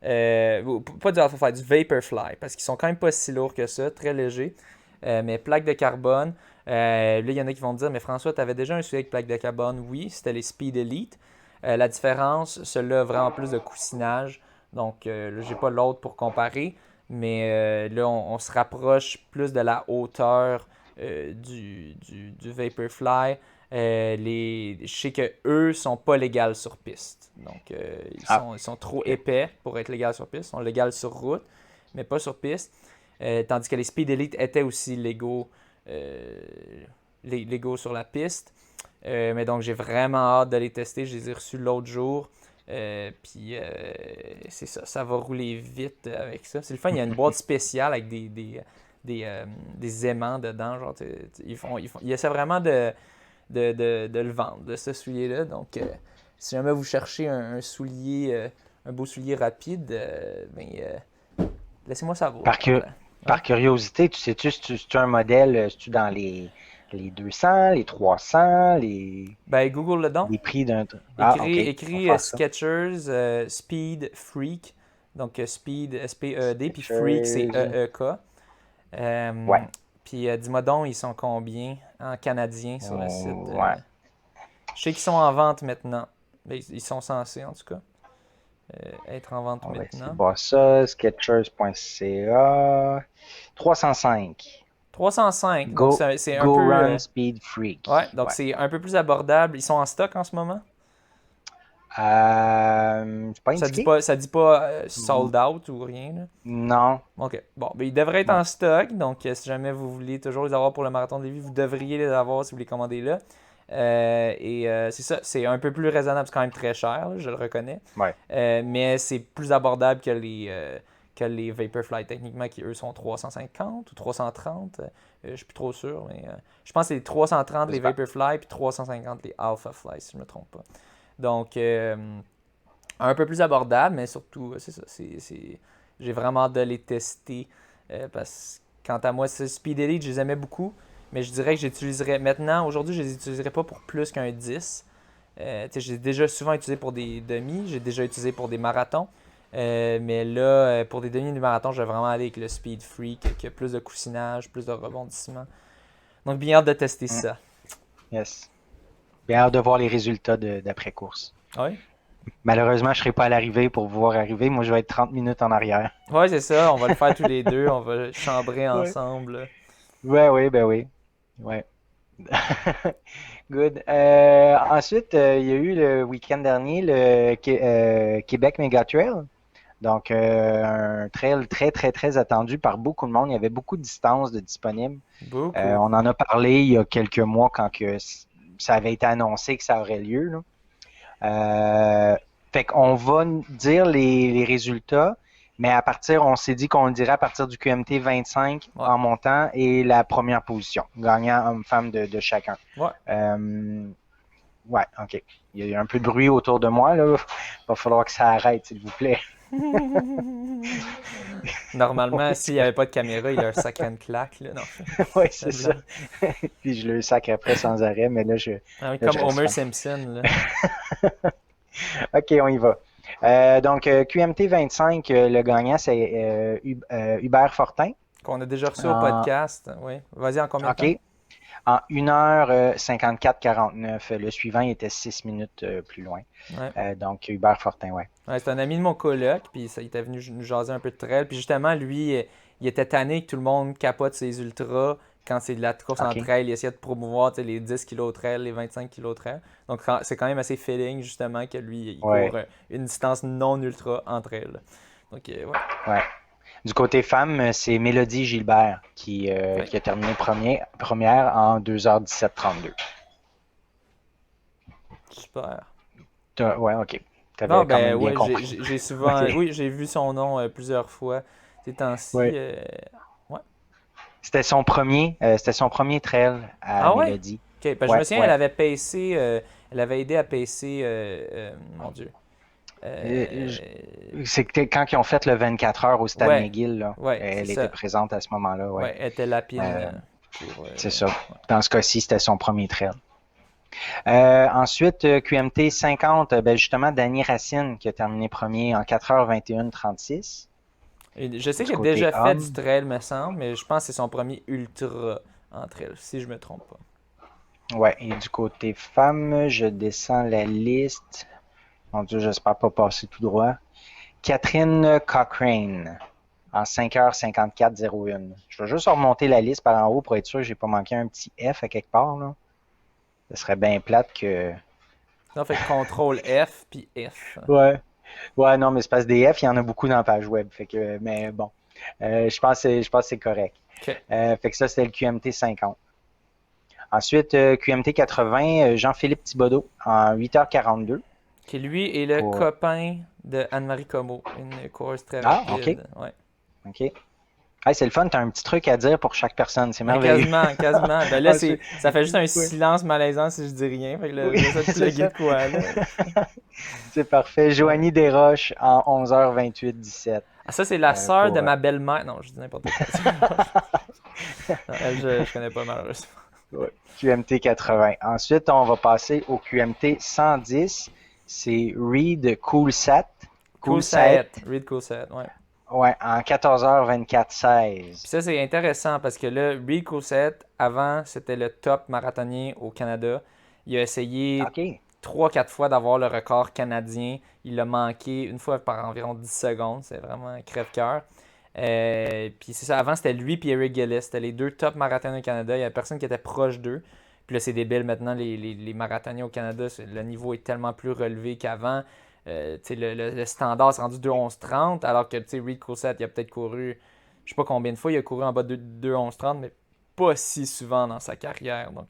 Pas du Alpha Fly, du Vaporfly, parce qu'ils sont quand même pas si lourds que ça, très légers, mais plaques de carbone. Là, il y en a qui vont me dire, mais François, tu avais déjà un soulier avec plaques de carbone? Oui, c'était les Speed Elite. La différence, ceux-là, vraiment plus de coussinage. Donc, là, j'ai pas l'autre pour comparer, mais là, on se rapproche plus de la hauteur du Vaporfly. Je sais qu'eux sont pas légaux sur piste. Donc, ils sont trop épais pour être légaux sur piste. Ils sont légaux sur route, mais pas sur piste. Tandis que les Speed Elite étaient aussi légaux sur la piste. Mais donc, j'ai vraiment hâte de les tester. Je les ai reçus l'autre jour. Puis, c'est ça. Ça va rouler vite avec ça. C'est le fun. Il y a une boîte spéciale avec des aimants dedans. Genre, ils essaient vraiment de le vendre, de ce soulier-là. Donc, si jamais vous cherchez un soulier, un beau soulier rapide, laissez-moi savoir. Par curiosité, tu sais-tu si tu as un modèle, si tu dans les 200, les 300, les... Google le donc. Les prix d'un... Écris Skechers Speed Freak. Donc, Speed, S-P-E-D, puis Freak, c'est E-E-K. Puis dis-moi donc, ils sont combien en canadien sur le site? Je sais qu'ils sont en vente maintenant. Ils sont censés, en tout cas, être en vente maintenant. Bon, ça, Skechers.ca. 305. 305. Donc, c'est un peu... Run Speed Freak. Ouais, donc c'est un peu plus abordable. Ils sont en stock en ce moment? C'est pas indiqué? Ça dit pas sold out ou rien, là? Non. OK. Bon, ils devraient être en stock. Donc, si jamais vous voulez toujours les avoir pour le marathon de Lévis, vous devriez les avoir si vous les commandez là. C'est ça. C'est un peu plus raisonnable. C'est quand même très cher, là, je le reconnais. Ouais. Mais c'est plus abordable que les Vaporfly, techniquement, qui, eux, sont 350 ou 330. Je suis plus trop sûr, mais je pense que c'est 330 les Vaporfly puis 350 les Alpha Fly, si je ne me trompe pas. Donc, un peu plus abordable, mais surtout, c'est ça. J'ai vraiment hâte de les tester. Parce que, quant à moi, Speed Elite, je les aimais beaucoup. Mais je dirais que j'utiliserais maintenant, aujourd'hui, je les utiliserais pas pour plus qu'un 10. J'ai déjà souvent utilisé pour des demi, j'ai déjà utilisé pour des marathons. Mais là, pour des demi de marathon, je vais vraiment aller avec le Speed Freak, qui a plus de coussinage, plus de rebondissement. Donc, bien hâte de tester ça. Yes. Bien hâte de voir les résultats d'après-course. Oui. Malheureusement, je ne serai pas à l'arrivée pour vous voir arriver. Moi, je vais être 30 minutes en arrière. Oui, c'est ça. On va le faire tous les deux. On va chambrer ensemble. Oui. Ouais. Good. Ensuite, il y a eu le week-end dernier le Québec Mega Trail. Donc, un trail très, très, très attendu par beaucoup de monde. Il y avait beaucoup de distances de disponibles. Beaucoup. On en a parlé il y a quelques mois quand ça avait été annoncé que ça aurait lieu, là. Fait qu'on va dire les résultats, mais on s'est dit qu'on le dirait à partir du QMT 25 Ouais. en montant et la première position, gagnant homme-femme de chacun. Ouais. Ouais, ok. Il y a eu un peu de bruit autour de moi, là. Va falloir que ça arrête, s'il vous plaît. Normalement, s'il n'y avait pas de caméra, il leur sacrait une claque, là. Non, Oui, c'est c'est une ça. blague. Puis je le sac après sans arrêt, mais Ah oui, là, je comme reste Homer ferme. Simpson, là. Ok, on y va. Donc, QMT 25, le gagnant, c'est Hubert Fortin. Qu'on a déjà reçu au En, podcast. Oui. Vas-y, en combien de temps? OK. En 1h54-49. Le suivant, il était 6 minutes plus loin. Ouais. Donc, Hubert Fortin, ouais. Ouais, c'est un ami de mon coloc, puis ça, il était venu nous jaser un peu de trail. Puis justement, lui, il était tanné que tout le monde capote ses ultras quand c'est de la course en OK. trail. Il essayait de promouvoir, tu sais, les 10 kilos trail, les 25 kilos trail. Donc c'est quand même assez feeling, justement, que lui, il court Ouais, une distance non ultra en trail. Donc, ouais. ouais. Du côté femme, c'est Mélodie Gilbert Ouais. qui a terminé première en 2h17-32. Super. Ouais, OK. Tu Non, avais quand ben même bien ouais, compris. j'ai OK. souvent. Oui, j'ai vu son nom plusieurs fois ces temps-ci. Ouais. Ouais. C'était son premier trail à Ah ouais? Mélodie. Ok, ben, je me Ouais, souviens, elle ouais. avait pacé, elle avait aidé à pacer, mon Dieu. Euh, Euh, C'était quand ils ont fait le 24 heures au Stade ouais, McGill, là. ouais, c'est Elle était ça. présente à ce moment-là, ouais. Ouais, elle était lapine Euh, pour. c'est ça. Ouais. Dans ce cas-ci, c'était son premier trail. Ensuite, QMT 50, ben justement, Danny Racine qui a terminé premier en 4h21-36 Et je sais du qu'il a côté déjà fait du homme. trail, me semble, mais je pense que c'est son premier ultra en trail, si je me trompe pas. Ouais, et du côté femme, je descends la liste. Mon Dieu, j'espère pas passer tout droit. Catherine Cochrane en 5h54-01. Je vais juste remonter la liste par en haut pour être sûr que j'ai pas manqué un petit F à quelque part, là. Ce serait bien plate que. On fait CTRL F puis F. Ouais. Ouais, non, mais c'est parce que des F, il y en a beaucoup dans la page web. Fait que, mais bon. Je pense que c'est correct. Ok. Fait que ça, c'était le QMT 50. Ensuite, QMT 80, Jean-Philippe Thibodeau en 8h42 Qui lui est le pour. copain de Anne-Marie Comeau, une coureuse très Ah, OK. rapide. Ouais. OK. Hey, c'est le fun, t'as un petit truc à dire pour chaque personne. C'est Ben, merveilleux. quasiment, quasiment. Ben là, Ensuite, ça fait juste un oui, silence malaisant si je dis rien. Fait que là, oui, j'essaie de c'est plugger de ça. quoi, là. C'est parfait. Ouais. Joanie Desroches en 11h28-17. Ah, ça, c'est la sœur de Pour ma belle-mère. Non, je dis n'importe quoi. Non, elle, je connais pas malheureusement. ouais, QMT 80. Ensuite, on va passer au QMT 110. C'est Reed Coolsat. Cool Coolsat. set. Read cool set, ouais. Ouais, en 14h24-16. Puis ça, c'est intéressant parce que là, Reed Coulthard, avant, c'était le top marathonien au Canada. Il a essayé OK. 3-4 fois d'avoir le record canadien. Il l'a manqué une fois par environ 10 secondes. C'est vraiment un crève-cœur. Puis c'est ça, avant, c'était lui et Eric Gillis. C'était les deux top marathoniens au Canada. Il n'y avait personne qui était proche d'eux. Puis là, c'est débile. Maintenant, les marathoniens au Canada, le niveau est tellement plus relevé qu'avant. Le standard, c'est rendu 2:11:30, alors que Reed Coulthard, il a peut-être couru, je sais pas combien de fois, il a couru en bas de 2:11:30, mais pas si souvent dans sa carrière. Donc,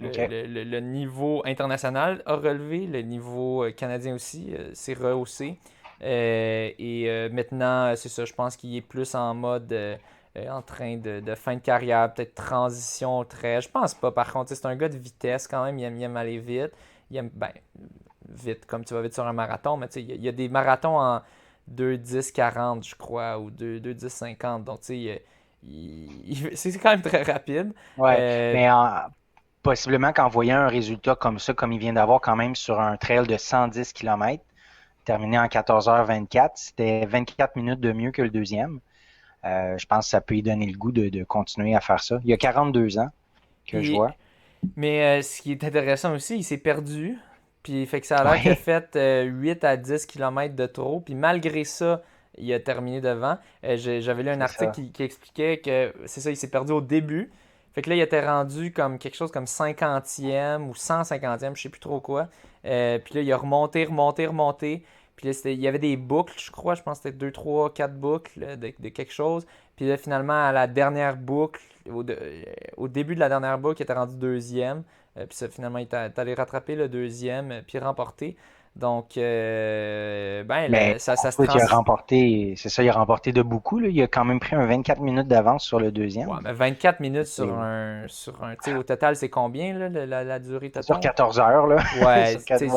OK. le niveau international a relevé, le niveau canadien aussi s'est rehaussé. Maintenant, c'est ça, je pense qu'il est plus en mode en train de fin de carrière, peut-être transition très. Je pense pas, par contre, c'est un gars de vitesse quand même, il aime aller vite. Il aime, ben, vite, comme tu vas vite sur un marathon, mais il y a des marathons en 2:10:40, je crois, ou 2:10:50. Donc, tu sais, c'est quand même très rapide. Ouais. Euh, Mais possiblement qu'en voyant un résultat comme ça, comme il vient d'avoir quand même sur un trail de 110 km, terminé en 14h24, c'était 24 minutes de mieux que le deuxième. Je pense que ça peut lui donner le goût de continuer à faire ça. Il y a 42 ans que je puis, vois. mais ce qui est intéressant aussi, il s'est perdu. Puis, fait que ça a l'air qu'il a Oui, fait 8 à 10 km de trop. Puis, malgré ça, il a terminé devant. J'avais lu un c'est article ça. qui expliquait que c'est ça, il s'est perdu au début. Fait que là, il était rendu comme quelque chose comme 50e ou 150e, je sais plus trop quoi. Puis là, il a remonté. Puis là, il y avait des boucles, je crois. Je pense que c'était 2, 3, 4 boucles de quelque chose. Puis là, finalement, à la dernière boucle, au début de la dernière boucle, il était rendu deuxième. Puis ça, finalement, il est allé rattraper le deuxième, puis remporter. Donc, Mais ça se ensuite, il a remporté, c'est ça, il a remporté de beaucoup, là. Il a quand même pris un 24 minutes d'avance sur le deuxième. Ouais, mais 24 minutes C'est tu sais, au total, c'est combien, là, la durée sur totale? 14 heures, là. Ouais, Sur 4, ouais.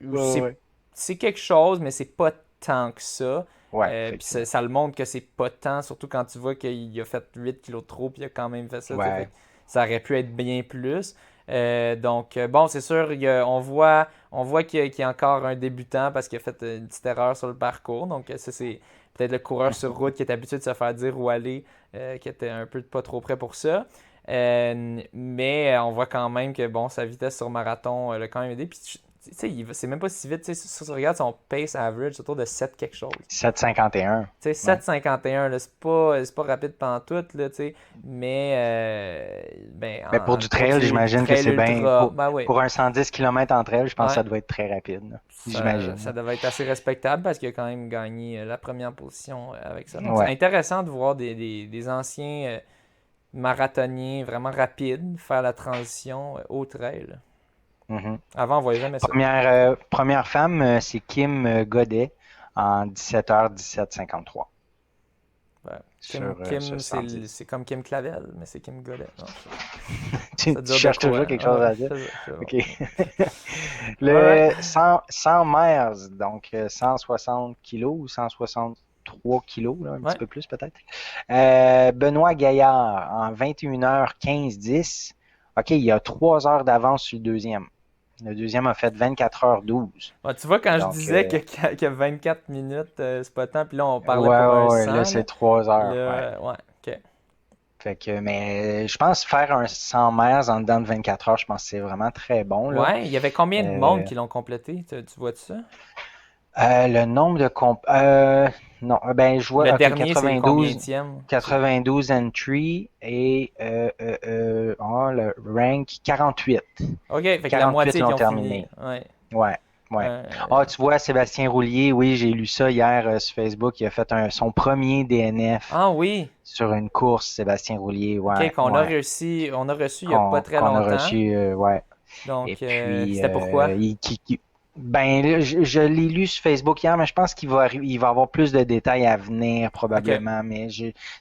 Ouais, c'est ouais. c'est quelque chose, mais c'est pas tant que ça. Ouais, Puis effectivement. ça le montre que c'est pas tant, surtout quand tu vois qu'il a fait 8 kilos de trop, puis il a quand même fait ça. Tu sais, fait Ouais. que ça aurait pu être bien plus. Donc, bon, c'est sûr, on voit qu'il y a encore un débutant parce qu'il a fait une petite erreur sur le parcours. Donc, ça, c'est peut-être le coureur sur route qui est habitué de se faire dire où aller, qui était un peu pas trop prêt pour ça. Mais on voit quand même que bon, sa vitesse sur marathon l'a quand même aidé. Puis tu sais, c'est même pas si vite. Tu sais, si tu regardes son pace average, c'est autour de 7 quelque chose. 7,51. Tu sais, Ouais. 7,51, là, c'est pas rapide pantoute, là, tu sais. Mais, Mais pour du pour trail, du j'imagine que trail c'est bien. ultra, ben oui. Pour un 110 km en trail, je pense que Ouais. ça doit être très rapide, là. Ça, J'imagine. ça devait être assez respectable parce qu'il a quand même gagné la première position avec ça. Donc, c'est Ouais. intéressant de voir des anciens marathoniens vraiment rapides faire la transition au trail. Mhm. Avant, on voyait jamais ça. Première femme, c'est Kim Godet en 17h 17,53 Ouais. sur Kim, 110. c'est comme Kim Clavel, mais c'est Kim Godet. Non, Tu, ça tu dure de cherches quoi? toujours quelque chose Ouais, à dire? je sais OK. pas. Alright. Le 100 miles, donc 160 kilos ou 163 kilos, là, un petit Ouais. peu plus peut-être. Benoît Gaillard en 21h15-10. OK, il y a 3 heures d'avance sur le deuxième. Le deuxième a fait 24h12. Ouais, tu vois, quand je Donc, disais que 24 minutes, c'est pas tant, puis là, on ouais, parlait pour un ouais, ouais, là, 100, c'est là. 3 heures. Ouais. Là, ouais, ok. Fait que, mais je pense faire un 100 miles en dedans de 24 heures, je pense que c'est vraiment très bon, là. Ouais, il y avait combien de monde Euh, qui l'ont complété? Tu vois ça? Le nombre de non, ben je Le vois, ok, dernier, c'est le combienième? 92 entry et le rank 48. Ok, fait que la 48 moitié qui l'ont ont fini. terminé. Ouais. Ouais, ouais. Euh, Ah, tu vois, Sébastien Roulier, oui, j'ai lu ça hier sur Facebook, il a fait son premier DNF Ah oui! sur une course, Sébastien Roulier, Ok, ouais, ouais, on a reçu il y a pas très qu'on a longtemps. reçu, ouais. Et Donc, puis, c'était pourquoi? ben, là, je l'ai lu sur Facebook hier, mais je pense il va avoir plus de détails à venir, Ok. probablement.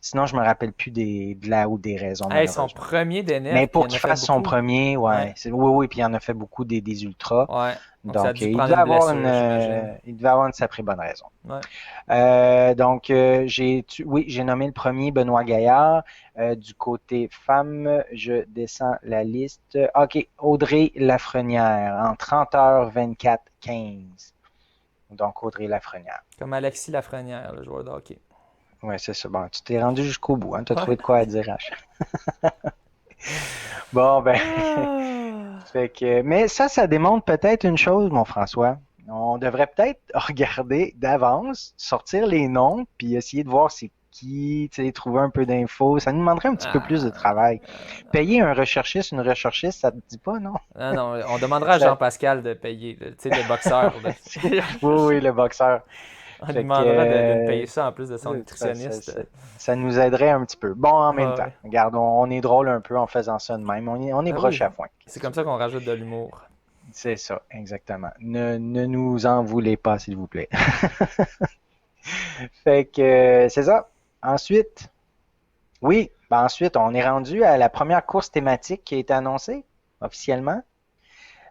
Sinon, je me rappelle plus de là ou des raisons, Hey, son malheureusement. premier Mais DNF, puis il pour en a qu'il fait fasse son beaucoup. premier, Ouais. ouais, oui, oui, puis il en a fait beaucoup des ultras. Ouais. Donc, ça a Donc, dû prendre une blessure, j'imagine. il devait avoir une sacrée bonne raison. Ouais. Donc, oui, j'ai nommé le premier Benoît Gaillard. Du côté femme, je descends la liste. OK, Audrey Lafrenière en 30 heures 24 15. Donc, Audrey Lafrenière. Comme Alexis Lafrenière, le joueur de hockey. Ouais, c'est ça. Bon, tu t'es rendu jusqu'au bout, hein? Tu as Ouais. trouvé de quoi à dire, H. Bon, ben, Ah. mais ça démontre peut-être une chose, mon François. On devrait peut-être regarder d'avance, sortir les noms, puis essayer de voir c'est qui, tu sais, trouver un peu d'infos. Ça nous demanderait un petit peu plus de travail. Payer un recherchiste, une recherchiste, ça te dit pas, non? Non, non, on demandera à Ça- Jean-Pascal de payer, tu sais, le boxeur. Oui, oui, le boxeur. On lui Fait que demandera de le payer ça en plus de son ça, ça- nutritionniste. ça- ça nous aiderait un petit peu. Bon, en même Ah temps, ouais. regarde, on est drôle un peu en faisant ça de même. On est Ah broche oui, à foin. c'est Qu'est-ce que comme tu veux? ça qu'on rajoute de l'humour. C'est ça, exactement. Ne nous en voulez pas, s'il vous plaît. Fait que c'est ça. Ensuite, oui, ben ensuite, on est rendu à la première course thématique qui a été annoncée officiellement.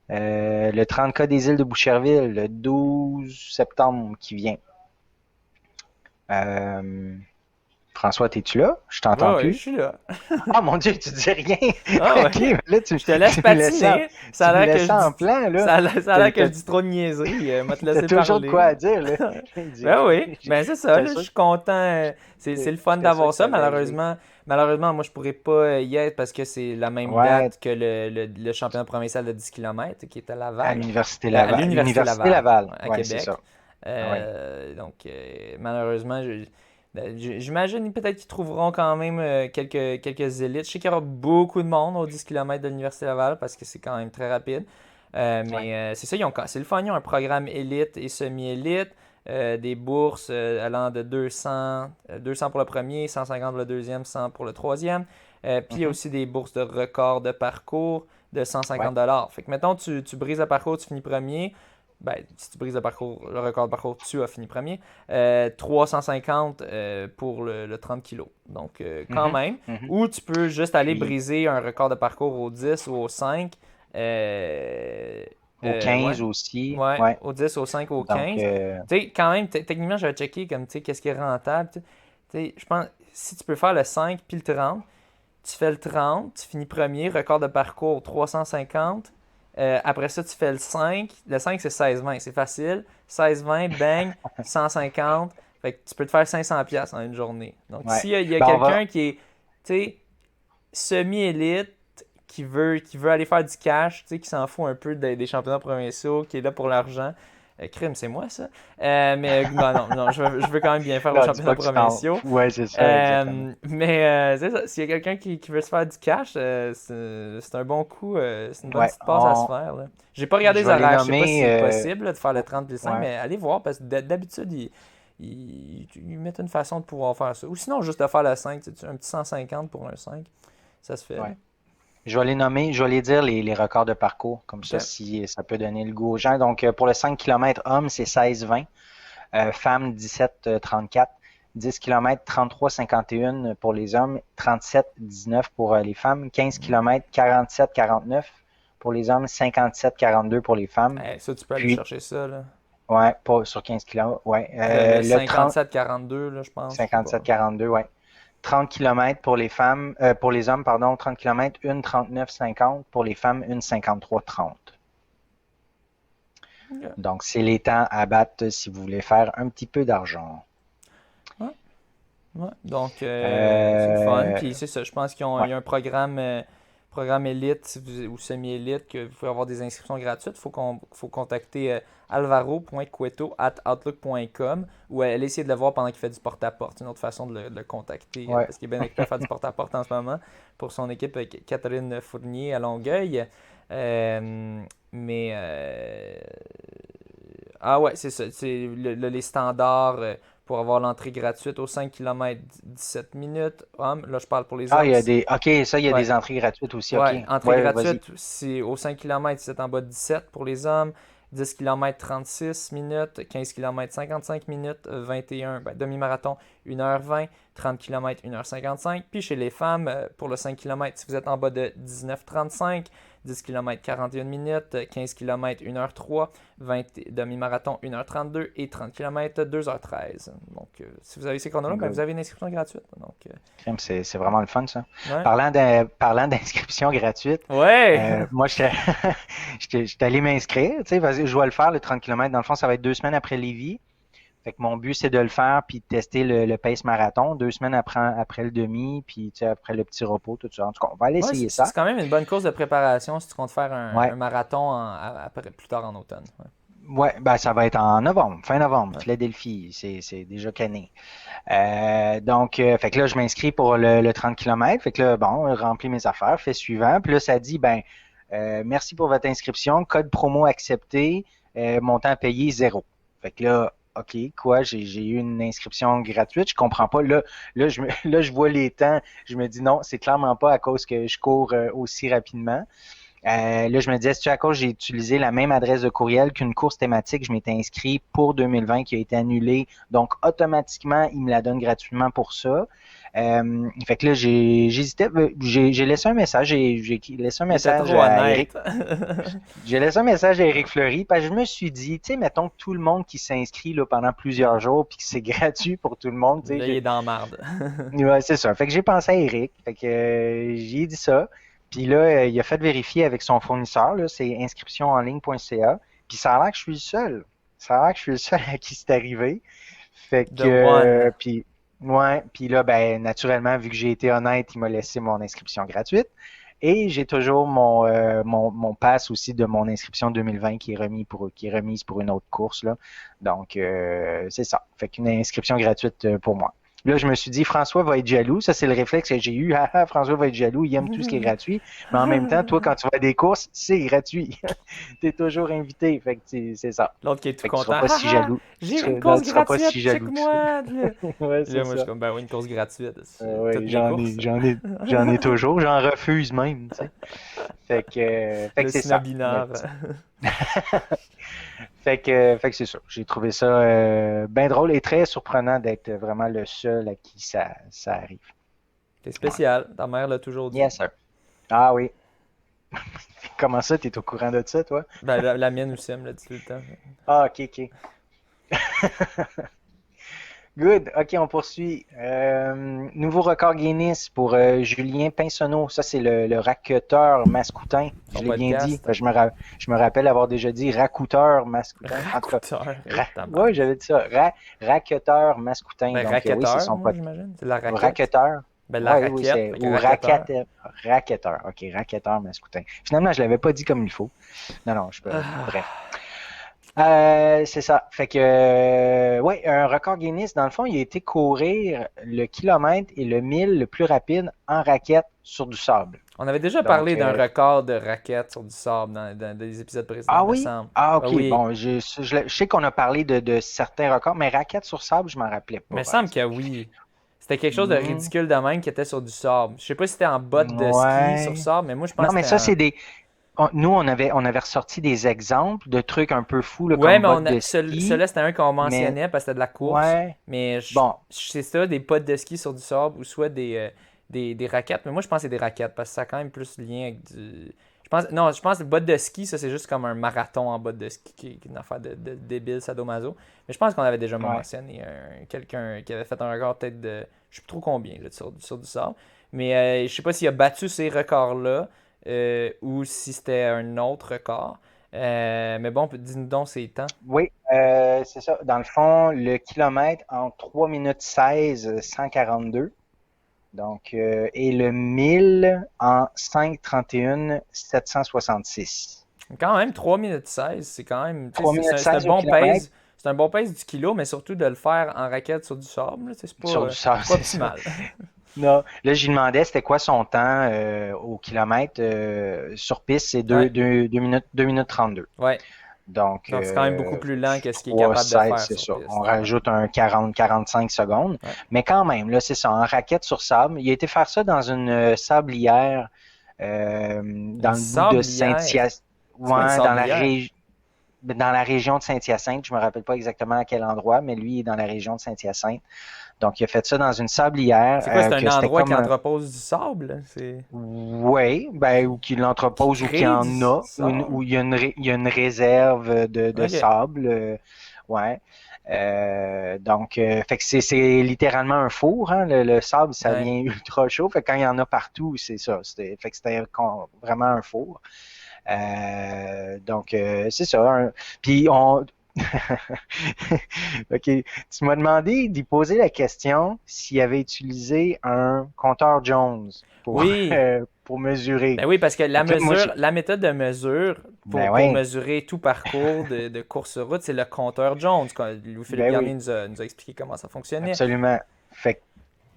Le 30K des îles de Boucherville, le 12 septembre qui vient. Euh, François, t'es-tu là? Je t'entends Ouais, ouais, je plus. suis là. Ah mon Dieu, tu dis rien. Ah Ok, ouais. là Je te laisse patiner. Ça tu a me l'air que laisses je ça en dis, plan là. ça a T'as, l'air que je t'as- dis trop de niaiseries. M'a te t'as laisser toujours de quoi parler. à dire là. Il dit, Ben oui, ben c'est ça, là, je J'étais sûr, suis content. C'est le fun j'étais sûr d'avoir que ça ça. allait aider. Malheureusement, moi, je pourrais pas y être parce que c'est la même Ouais, date que le championnat provincial de 10 km qui est à à Laval, l'Université à Laval. l'Université L'Université Laval, Laval. ouais, à Ouais, c'est Québec. ça. Ah ouais. Donc, malheureusement, J'imagine peut-être qu'ils trouveront quand même quelques élites. Je sais qu'il y aura beaucoup de monde aux 10 km de l'Université Laval parce que c'est quand même très rapide. Ouais. C'est ça, c'est le fun. Ils ont un programme élite et semi-élite, des bourses allant de 200 pour le premier, 150 pour le deuxième, 100 pour le troisième. Puis il y a Mhm. aussi des bourses de record de parcours de Ouais. 150 $. Fait que mettons, tu brises le parcours, tu finis premier. Ben, si tu brises le record de parcours, tu as fini premier. 350 pour le 30 kilos. Donc, quand Mhm. même. Mhm. Ou tu peux juste aller Puis briser un record de parcours au 10 ou au 5. Euh, au ouais, 15 aussi. ouais, Ouais. au 10, au 5, au Donc, 15. Tu sais, quand même, techniquement, j'avais checké comme, tu sais, qu'est-ce qui est rentable. Tu sais, je pense, si tu peux faire le 5 puis le 30, tu fais le 30, tu finis premier, record de parcours 350. Après ça, tu fais le 5. Le 5, c'est 16-20, c'est facile. 16-20, bang, 150. Fait que tu peux te faire 500$ en une journée. Donc, ouais. s'il y a Ben, on va. quelqu'un qui est, tu sais, semi-élite, qui veut aller faire du cash, tu sais, qui s'en fout un peu des championnats provinciaux, qui est là pour l'argent. Crime, c'est moi ça. Ben non, non, je veux quand même bien faire aux Là, dis championnats pas que tu t'en. provinciaux. Ouais, c'est ça, exactement. C'est ça. S'il y a quelqu'un qui veut se faire du cash, c'est un bon coup. C'est une bonne Ouais. petite passe à se faire. Là. J'ai pas regardé Je les vais les horaires. Je sais pas si nommer. c'est possible là, de faire le 30 plus 5, Ouais. mais allez voir parce que d'habitude, ils mettent une façon de pouvoir faire ça. Ou sinon, juste de faire le 5, tu sais, un petit 150 pour un 5. Ça se fait. Là. Ouais. Je vais les nommer, je vais les dire les records de parcours, comme ça, OK. si ça peut donner le goût aux gens. Donc, pour le 5 km homme, c'est 16-20. Femmes, 17-34. 10 km, 33-51 pour les hommes, 37-19 pour les femmes. 15 km, 47-49 pour les hommes, 57-42 pour les femmes. Ça, tu peux aller Puis, chercher ça. Là. ouais, pas sur 15 km, ouais. Le Le 30, 57-42, là, je pense. Je sais pas. 57-42, ouais. 30 km pour les femmes, pour les hommes, pardon, 30 km, 1:39:50 pour les femmes, 1:53:30. OK. Donc, c'est les temps à battre si vous voulez faire un petit peu d'argent. Ouais. Ouais. Donc, c'est le fun. Euh, Puis c'est ça, je pense il ouais, y a un programme élite ou semi-élite que vous pouvez avoir des inscriptions gratuites. Faut contacter alvaro.cueto@outlook.com ou aller essayer de le voir pendant qu'il fait du porte-à-porte. C'est une autre façon de le contacter ouais. parce qu'il est bien occupé à faire du porte-à-porte en ce moment pour son équipe Catherine Fournier à Longueuil. Euh, mais ah ouais, c'est ça. C'est les standards pour avoir l'entrée gratuite au 5 km 17 minutes. Hommes, là je parle pour les Ah, il hommes. y a des. OK, ça, il y a Ouais, des entrées gratuites aussi. OK. ouais, entrée Ouais, vas-y. gratuite, c'est au 5 km, c'est en bas de 17 pour les hommes. 10 km 36 minutes, 15 km 55 minutes, 21, ben, demi-marathon 1h20, 30 km 1h55. Puis chez les femmes, pour le 5 km, si vous êtes en bas de 19h35, 10 km 41 minutes, 15 km 1h03, 20 demi-marathon 1h32 et 30 km 2h13. Donc, si vous avez ces chronos-là, ben, vous Good. avez une inscription gratuite. Donc, Crème, c'est vraiment le fun, ça. ouais. Parlant d'inscription gratuite, Ouais! moi, j'étais allé m'inscrire, tu sais, parce que je vais le faire, le 30 km. Dans le fond, ça va être 2 semaines après Lévis. Fait que mon but, c'est de le faire puis de tester le pace marathon 2 semaines après le demi, puis tu sais, après le petit repos, tout ça. En tout cas, on va aller Ouais, essayer c'est ça. quand même une bonne course de préparation si tu comptes faire un Ouais. marathon plus tard en automne. Ouais. Ouais, ben ça va être en novembre, fin novembre, Ouais. Philadelphie, c'est déjà cané. Donc, fait que là, je m'inscris pour le 30 km. Fait que là, bon, remplis mes affaires, fais suivant. Puis là, ça dit, ben, merci pour votre inscription, code promo accepté, montant payé 0. Fait que là, OK, quoi, j'ai eu une inscription gratuite, je comprends pas. Là, je vois les temps, je me dis non, c'est clairement pas à cause que je cours aussi rapidement. Là, je me disais, c'est-tu à cause que j'ai utilisé la même adresse de courriel qu'une course thématique, je m'étais inscrit pour 2020 qui a été annulée. Donc, automatiquement, il me la donne gratuitement pour ça. Fait que là, j'hésitais. J'ai laissé un message. J'ai laissé un Il était message trop à Eric. honnête. J'ai laissé un message à Eric Fleury parce que je me suis dit, tu sais, mettons que tout le monde qui s'inscrit là, pendant plusieurs jours puis que c'est gratuit pour tout le monde, tu Là, il sais, est dans la marde. ouais, c'est ça. Fait que j'ai pensé à Eric. Fait que j'y ai dit ça. Puis là, il a fait vérifier avec son fournisseur, là, c'est inscriptionenligne.ca. Puis ça a l'air que je suis le seul. Ça a l'air que je suis le seul à qui c'est arrivé. Fait que, The One. puis, ouais, puis là, ben, naturellement, vu que j'ai été honnête, il m'a laissé mon inscription gratuite. Et j'ai toujours mon pass aussi de mon inscription 2020 qui est remise pour une autre course, là. Donc, c'est ça. Fait qu'une inscription gratuite pour moi. Là, je me suis dit, François va être jaloux. Ça, c'est le réflexe que j'ai eu. Ah, ah, François va être jaloux, il aime tout ce qui est gratuit. Mais en même temps, toi, quand tu vas à des courses, c'est gratuit. Tu es toujours invité. Fait que c'est ça. L'autre qui est tout Fait que tu seras content. pas Ah si ah, jaloux. j'ai une Non, course tu seras pas gratuite, si jaloux que ça. check-moi. Là, Ouais, Là, c'est moi, je suis ça. comme, ben oui, une course gratuite. C'est Oui, toutes mes courses. j'en ai toujours. J'en refuse même, tu sais. Fait Le que c'est ça. Mais, snobinard. fait que c'est ça. J'ai trouvé ça bien drôle et très surprenant d'être vraiment le seul à qui ça arrive. C'est Ouais. spécial. Ta mère l'a toujours dit. Yes, sir. Ah oui. Comment ça, t'es au courant de ça, toi? Ben, la mienne aussi, elle me l'a dit tout le temps. Ah, ok, ok. Good. Ok, on poursuit. Nouveau record Guinness pour Julien Pinsonneau. Ça, c'est le racketeur mascoutin. Son Je l'ai bien dit. podcast. Je me rappelle avoir déjà dit racouteur mascoutin. En tout cas, Racouteur. ouais, Tabarnak. j'avais dit ça. Racketeur mascoutin. Ben, Donc, oui, c'est raquetteur, son moi, podcast. j'imagine. C'est la raquette. Racketeur. Ben, la Oui, oui, raquette. c'est. Fait que Ou racketeur. racketeur. Ok, racketeur mascoutin. Finalement, je l'avais pas dit comme il faut. Non, non, je peux. Bref. Ah. C'est ça. Fait que, ouais, un record Guinness, dans le fond, il a été courir le kilomètre et le mille le plus rapide en raquette sur du sable. On avait déjà Donc, parlé d'un record de raquette sur du sable dans des épisodes précédents, ah me oui? semble. Ah, Ah ok. oui. Bon, je sais qu'on a parlé de certains records, mais raquette sur sable, je m'en rappelais pas, Me par semble que exemple. oui. C'était quelque chose de Hmm, ridicule de même qui était sur du sable. Je sais pas si c'était en botte de ski sur ouais. sable, mais moi je pense Non, que mais c'était ça, en. c'est des. Nous, on avait ressorti des exemples de trucs un peu fous, là, Ouais, comme mais bottes de celui-là, ski, c'était un qu'on mais, mentionnait parce que c'était de la course. ouais. Mais Bon, c'est ça, des bottes de ski sur du sable ou soit des raquettes. Mais moi, je pense que c'est des raquettes parce que ça a quand même plus lien avec du. Non, je pense que les bottes de ski, ça c'est juste comme un marathon en bottes de ski qui est une affaire de débile sadomaso. Mais je pense qu'on avait déjà ouais. mentionné quelqu'un qui avait fait un record peut-être de. Je sais plus trop combien là, sur du sable. Mais je sais pas s'il a battu ces records-là ou si c'était un autre record. Mais bon, dis-nous donc ces temps. Oui, c'est ça. Dans le fond, le kilomètre en 3 minutes 16, 142. Donc, et le 1000 en 5,31, 766. Quand même, 3 minutes 16, c'est quand même. Tu 3 sais, minutes c'est un 16 au bon kilomètre pace. C'est un bon pace du kilo, mais surtout de le faire en raquette sur du sable, là, tu sais, sur du sable, c'est pas c'est ça. optimal. Non. Là, je lui demandais c'était quoi son temps au kilomètre sur piste, c'est Ouais, 2 minutes 32. ouais. Donc, Donc c'est quand même beaucoup plus lent que ce qu'il est 3, capable de 16, faire c'est sur ça. On piste. Ouais. rajoute un 40-45 secondes. Ouais. Mais quand même, là, c'est ça, en raquette sur sable. Il a été faire ça dans une sablière Une dans le bout de sablière. Saint-Hyacinthe. C'est quoi une Ouais, sablière? dans la région de Saint-Hyacinthe. Je me rappelle pas exactement à quel endroit, mais lui il est dans la région de Saint-Hyacinthe. Donc, il a fait ça dans une sablière C'est quoi, c'est un que c'était endroit qui comme un. entrepose du sable? Là? C'est. Oui, ben, ou qu'il Qui l'entrepose ou qu'il y crée du en a, sable? où il y a une réserve de Ok. sable. Ouais. Donc, fait que c'est littéralement un four, hein, le sable, ça Ouais. vient ultra chaud. Fait que quand il y en a partout, c'est ça. Fait que c'était vraiment un four. Donc, c'est ça. Puis, OK. Tu m'as demandé d'y poser la question s'il avait utilisé un compteur Jones Oui. pour mesurer. Ben oui, parce que la Donc là, moi, mesure, la méthode de mesure ben pour oui, mesurer tout parcours de course sur route, c'est le compteur Jones. Louis-Philippe ben Garnier oui, nous a expliqué comment ça fonctionnait. absolument. Fait que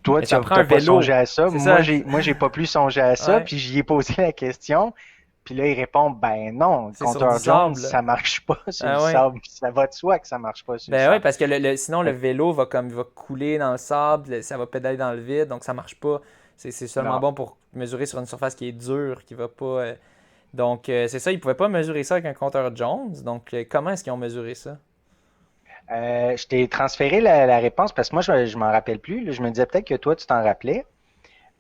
toi, Mais tu ça prend n'as un pas songé vélo. à ça. C'est ça. Moi, j'ai pas plus songé à ça, Ouais. puis j'y ai posé la question. Puis là, il répond, ben non, le C'est sur du compteur Jones, sable. ça marche pas sur le Ah ouais. sable. Ça va de soi que ça marche pas sur le Ben oui, sable. parce que sinon le Fait que vélo va couler dans le sable, ça va pédaler dans le vide, donc ça marche pas. C'est seulement non. bon pour mesurer sur une surface qui est dure, qui va pas. Donc c'est ça, ils pouvaient pas mesurer ça avec un compteur Jones. Donc comment est-ce qu'ils ont mesuré ça? Je t'ai transféré la réponse parce que moi, je m'en rappelle plus. Là. Je me disais peut-être que toi, tu t'en rappelais.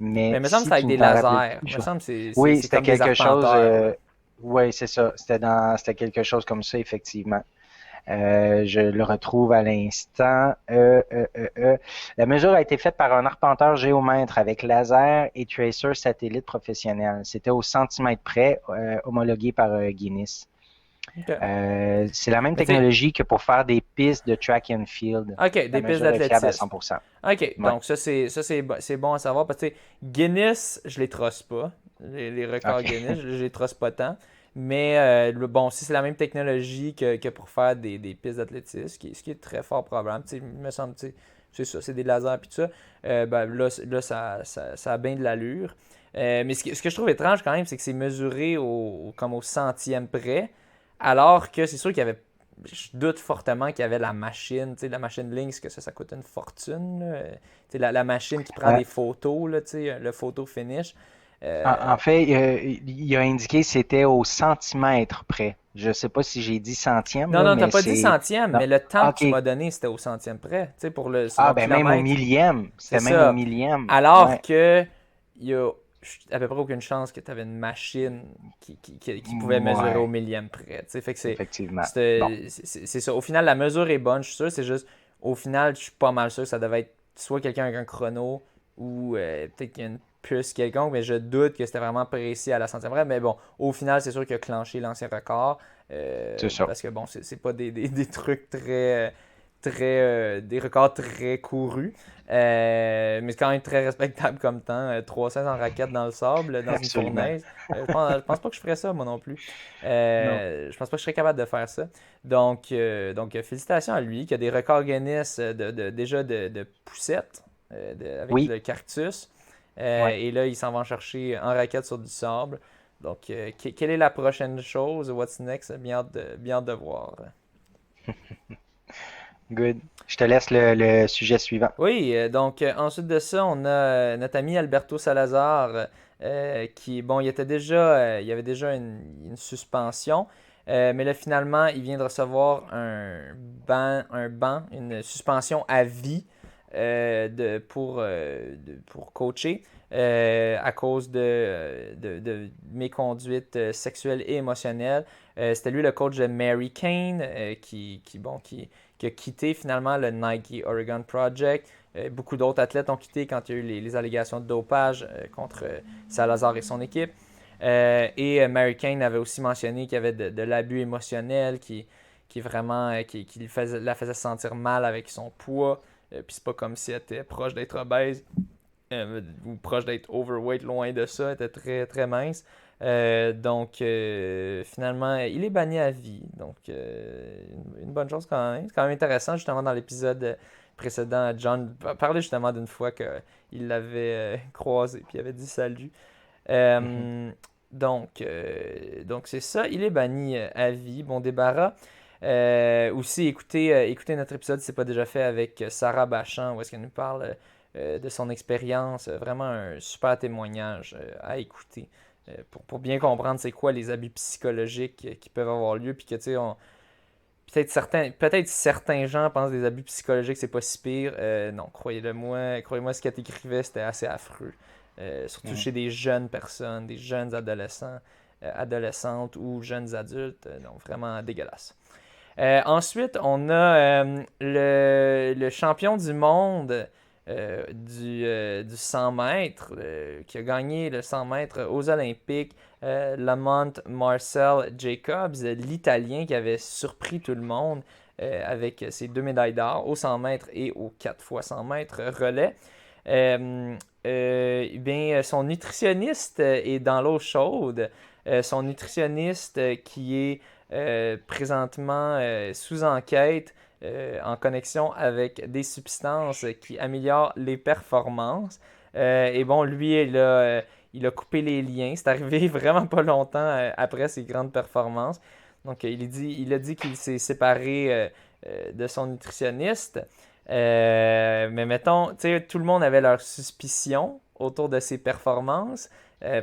Mais Mais il me semble que si c'est avec tu ne des t'en rappelles lasers. plus, Il me semble que oui, c'est c'était comme des quelque chose. arpenteurs, là. Oui, c'est ça. C'était quelque chose comme ça, effectivement. Je le retrouve à l'instant. La mesure a été faite par un arpenteur géomètre avec laser et tracer satellite professionnel. C'était au centimètre près, homologué par Guinness. OK. C'est la même Mais tu sais, technologie que pour faire des pistes de track and field. OK, La des pistes mesure est fiable à d'athlétisme. 100%. OK, Ouais. donc c'est bon à savoir parce que tu sais, Guinness, je les trosse pas. Les records OK. Guinness, je les trosse pas tant. Mais bon, si c'est la même technologie que pour faire des pistes d'athlétisme, ce qui est très fort probable. Tu sais, il me semble, tu sais, c'est ça, c'est des lasers puis tout ça, ben là ça a bien de l'allure. Mais ce que je trouve étrange quand même, c'est que c'est mesuré comme au centième près, alors que c'est sûr qu'il y avait, je doute fortement qu'il y avait la machine, tu sais, la machine Lynx, que ça coûte une fortune, là. Tu sais, la machine qui prend Euh, des photos, là, tu sais, le photo finish. en Euh, fait, il a indiqué que c'était au centimètre près. Je sais pas si j'ai dit centième, Non, là, non, t'as mais pas dit c'est... centième, Non. mais le temps que OK. tu m'as donné, c'était au centième près, tu sais, pour Ah, son ben même au kilomètre. millième. C'est C'était même au ça. millième. Alors Ouais. que il y a à peu près aucune chance que tu avais une machine qui pouvait mesurer au Ouais, millième près. Tu sais, fait que effectivement. Bon. c'est ça. Au final, la mesure est bonne, je suis sûr. C'est juste, au final, je suis pas mal sûr que ça devait être soit quelqu'un avec un chrono ou peut-être qu'il y a une puce quelconque, mais je doute que c'était vraiment précis à la centième près. Mais bon, au final, c'est sûr qu'il a clenché l'ancien record. C'est ça. Parce que bon, c'est pas des trucs des records très courus. Mais c'est quand même très respectable comme temps. 300 en raquette dans le sable, dans une Absolument. fournaise. Je pense pas que je ferais ça, moi non plus. Non. Je pense pas que je serais capable de faire ça. Donc félicitations à lui, qui a des records Guinness déjà de poussettes avec Oui. le cactus. Ouais. Et là, il s'en va en chercher en raquette sur du sable. Donc, quelle est la prochaine chose? What's next? Bien hâte de voir. Good. Je te laisse le sujet suivant. Oui, donc ensuite de ça, on a notre ami Alberto Salazar qui, bon, il y avait déjà une suspension, mais là finalement, il vient de recevoir une suspension à vie pour coacher à cause de méconduite sexuelle et émotionnelle. C'était lui le coach de Mary Kane qui a quitté finalement le Nike Oregon Project. Beaucoup d'autres athlètes ont quitté quand il y a eu les allégations de dopage contre Salazar et son équipe. Et Mary Kane avait aussi mentionné qu'il y avait de l'abus émotionnel qui vraiment qui la faisait sentir mal avec son poids. Puis c'est pas comme si elle était proche d'être obèse ou proche d'être overweight, loin de ça. Elle était très très mince. Donc, finalement, il est banni à vie. Donc, une bonne chose quand même. C'est quand même intéressant, justement, dans l'épisode précédent, John parlait justement d'une fois qu'il l'avait croisé, puis il avait dit salut. Mhm. Donc c'est ça. Il est banni à vie. Bon débarras. Aussi, écoutez notre épisode si ce n'est pas déjà fait avec Sarah Bachand, où est-ce qu'elle nous parle de son expérience. Vraiment un super témoignage à écouter pour bien comprendre c'est quoi les abus psychologiques qui peuvent avoir lieu. Puis que, tu sais, peut-être certains gens pensent que des abus psychologiques, c'est pas si pire. Non, croyez-moi, ce qu'elle écrivait, c'était assez affreux. Surtout Mhm. chez des jeunes personnes, des jeunes adolescents, adolescentes ou jeunes adultes. Donc, vraiment dégueulasse. Ensuite, on a le champion du monde du 100 mètres, qui a gagné le 100 mètres aux Olympiques, Lamont Marcel Jacobs, l'Italien qui avait surpris tout le monde avec ses 2 médailles d'or au 100 mètres et au 4 fois 100 mètres relais. Bien, son nutritionniste est dans l'eau chaude. Son nutritionniste qui est présentement sous enquête en connexion avec des substances qui améliorent les performances. Et bon, lui, il a coupé les liens. C'est arrivé vraiment pas longtemps après ses grandes performances. Donc, il a dit qu'il s'est séparé de son nutritionniste. Mais mettons, tu sais, tout le monde avait leurs suspicions autour de ses performances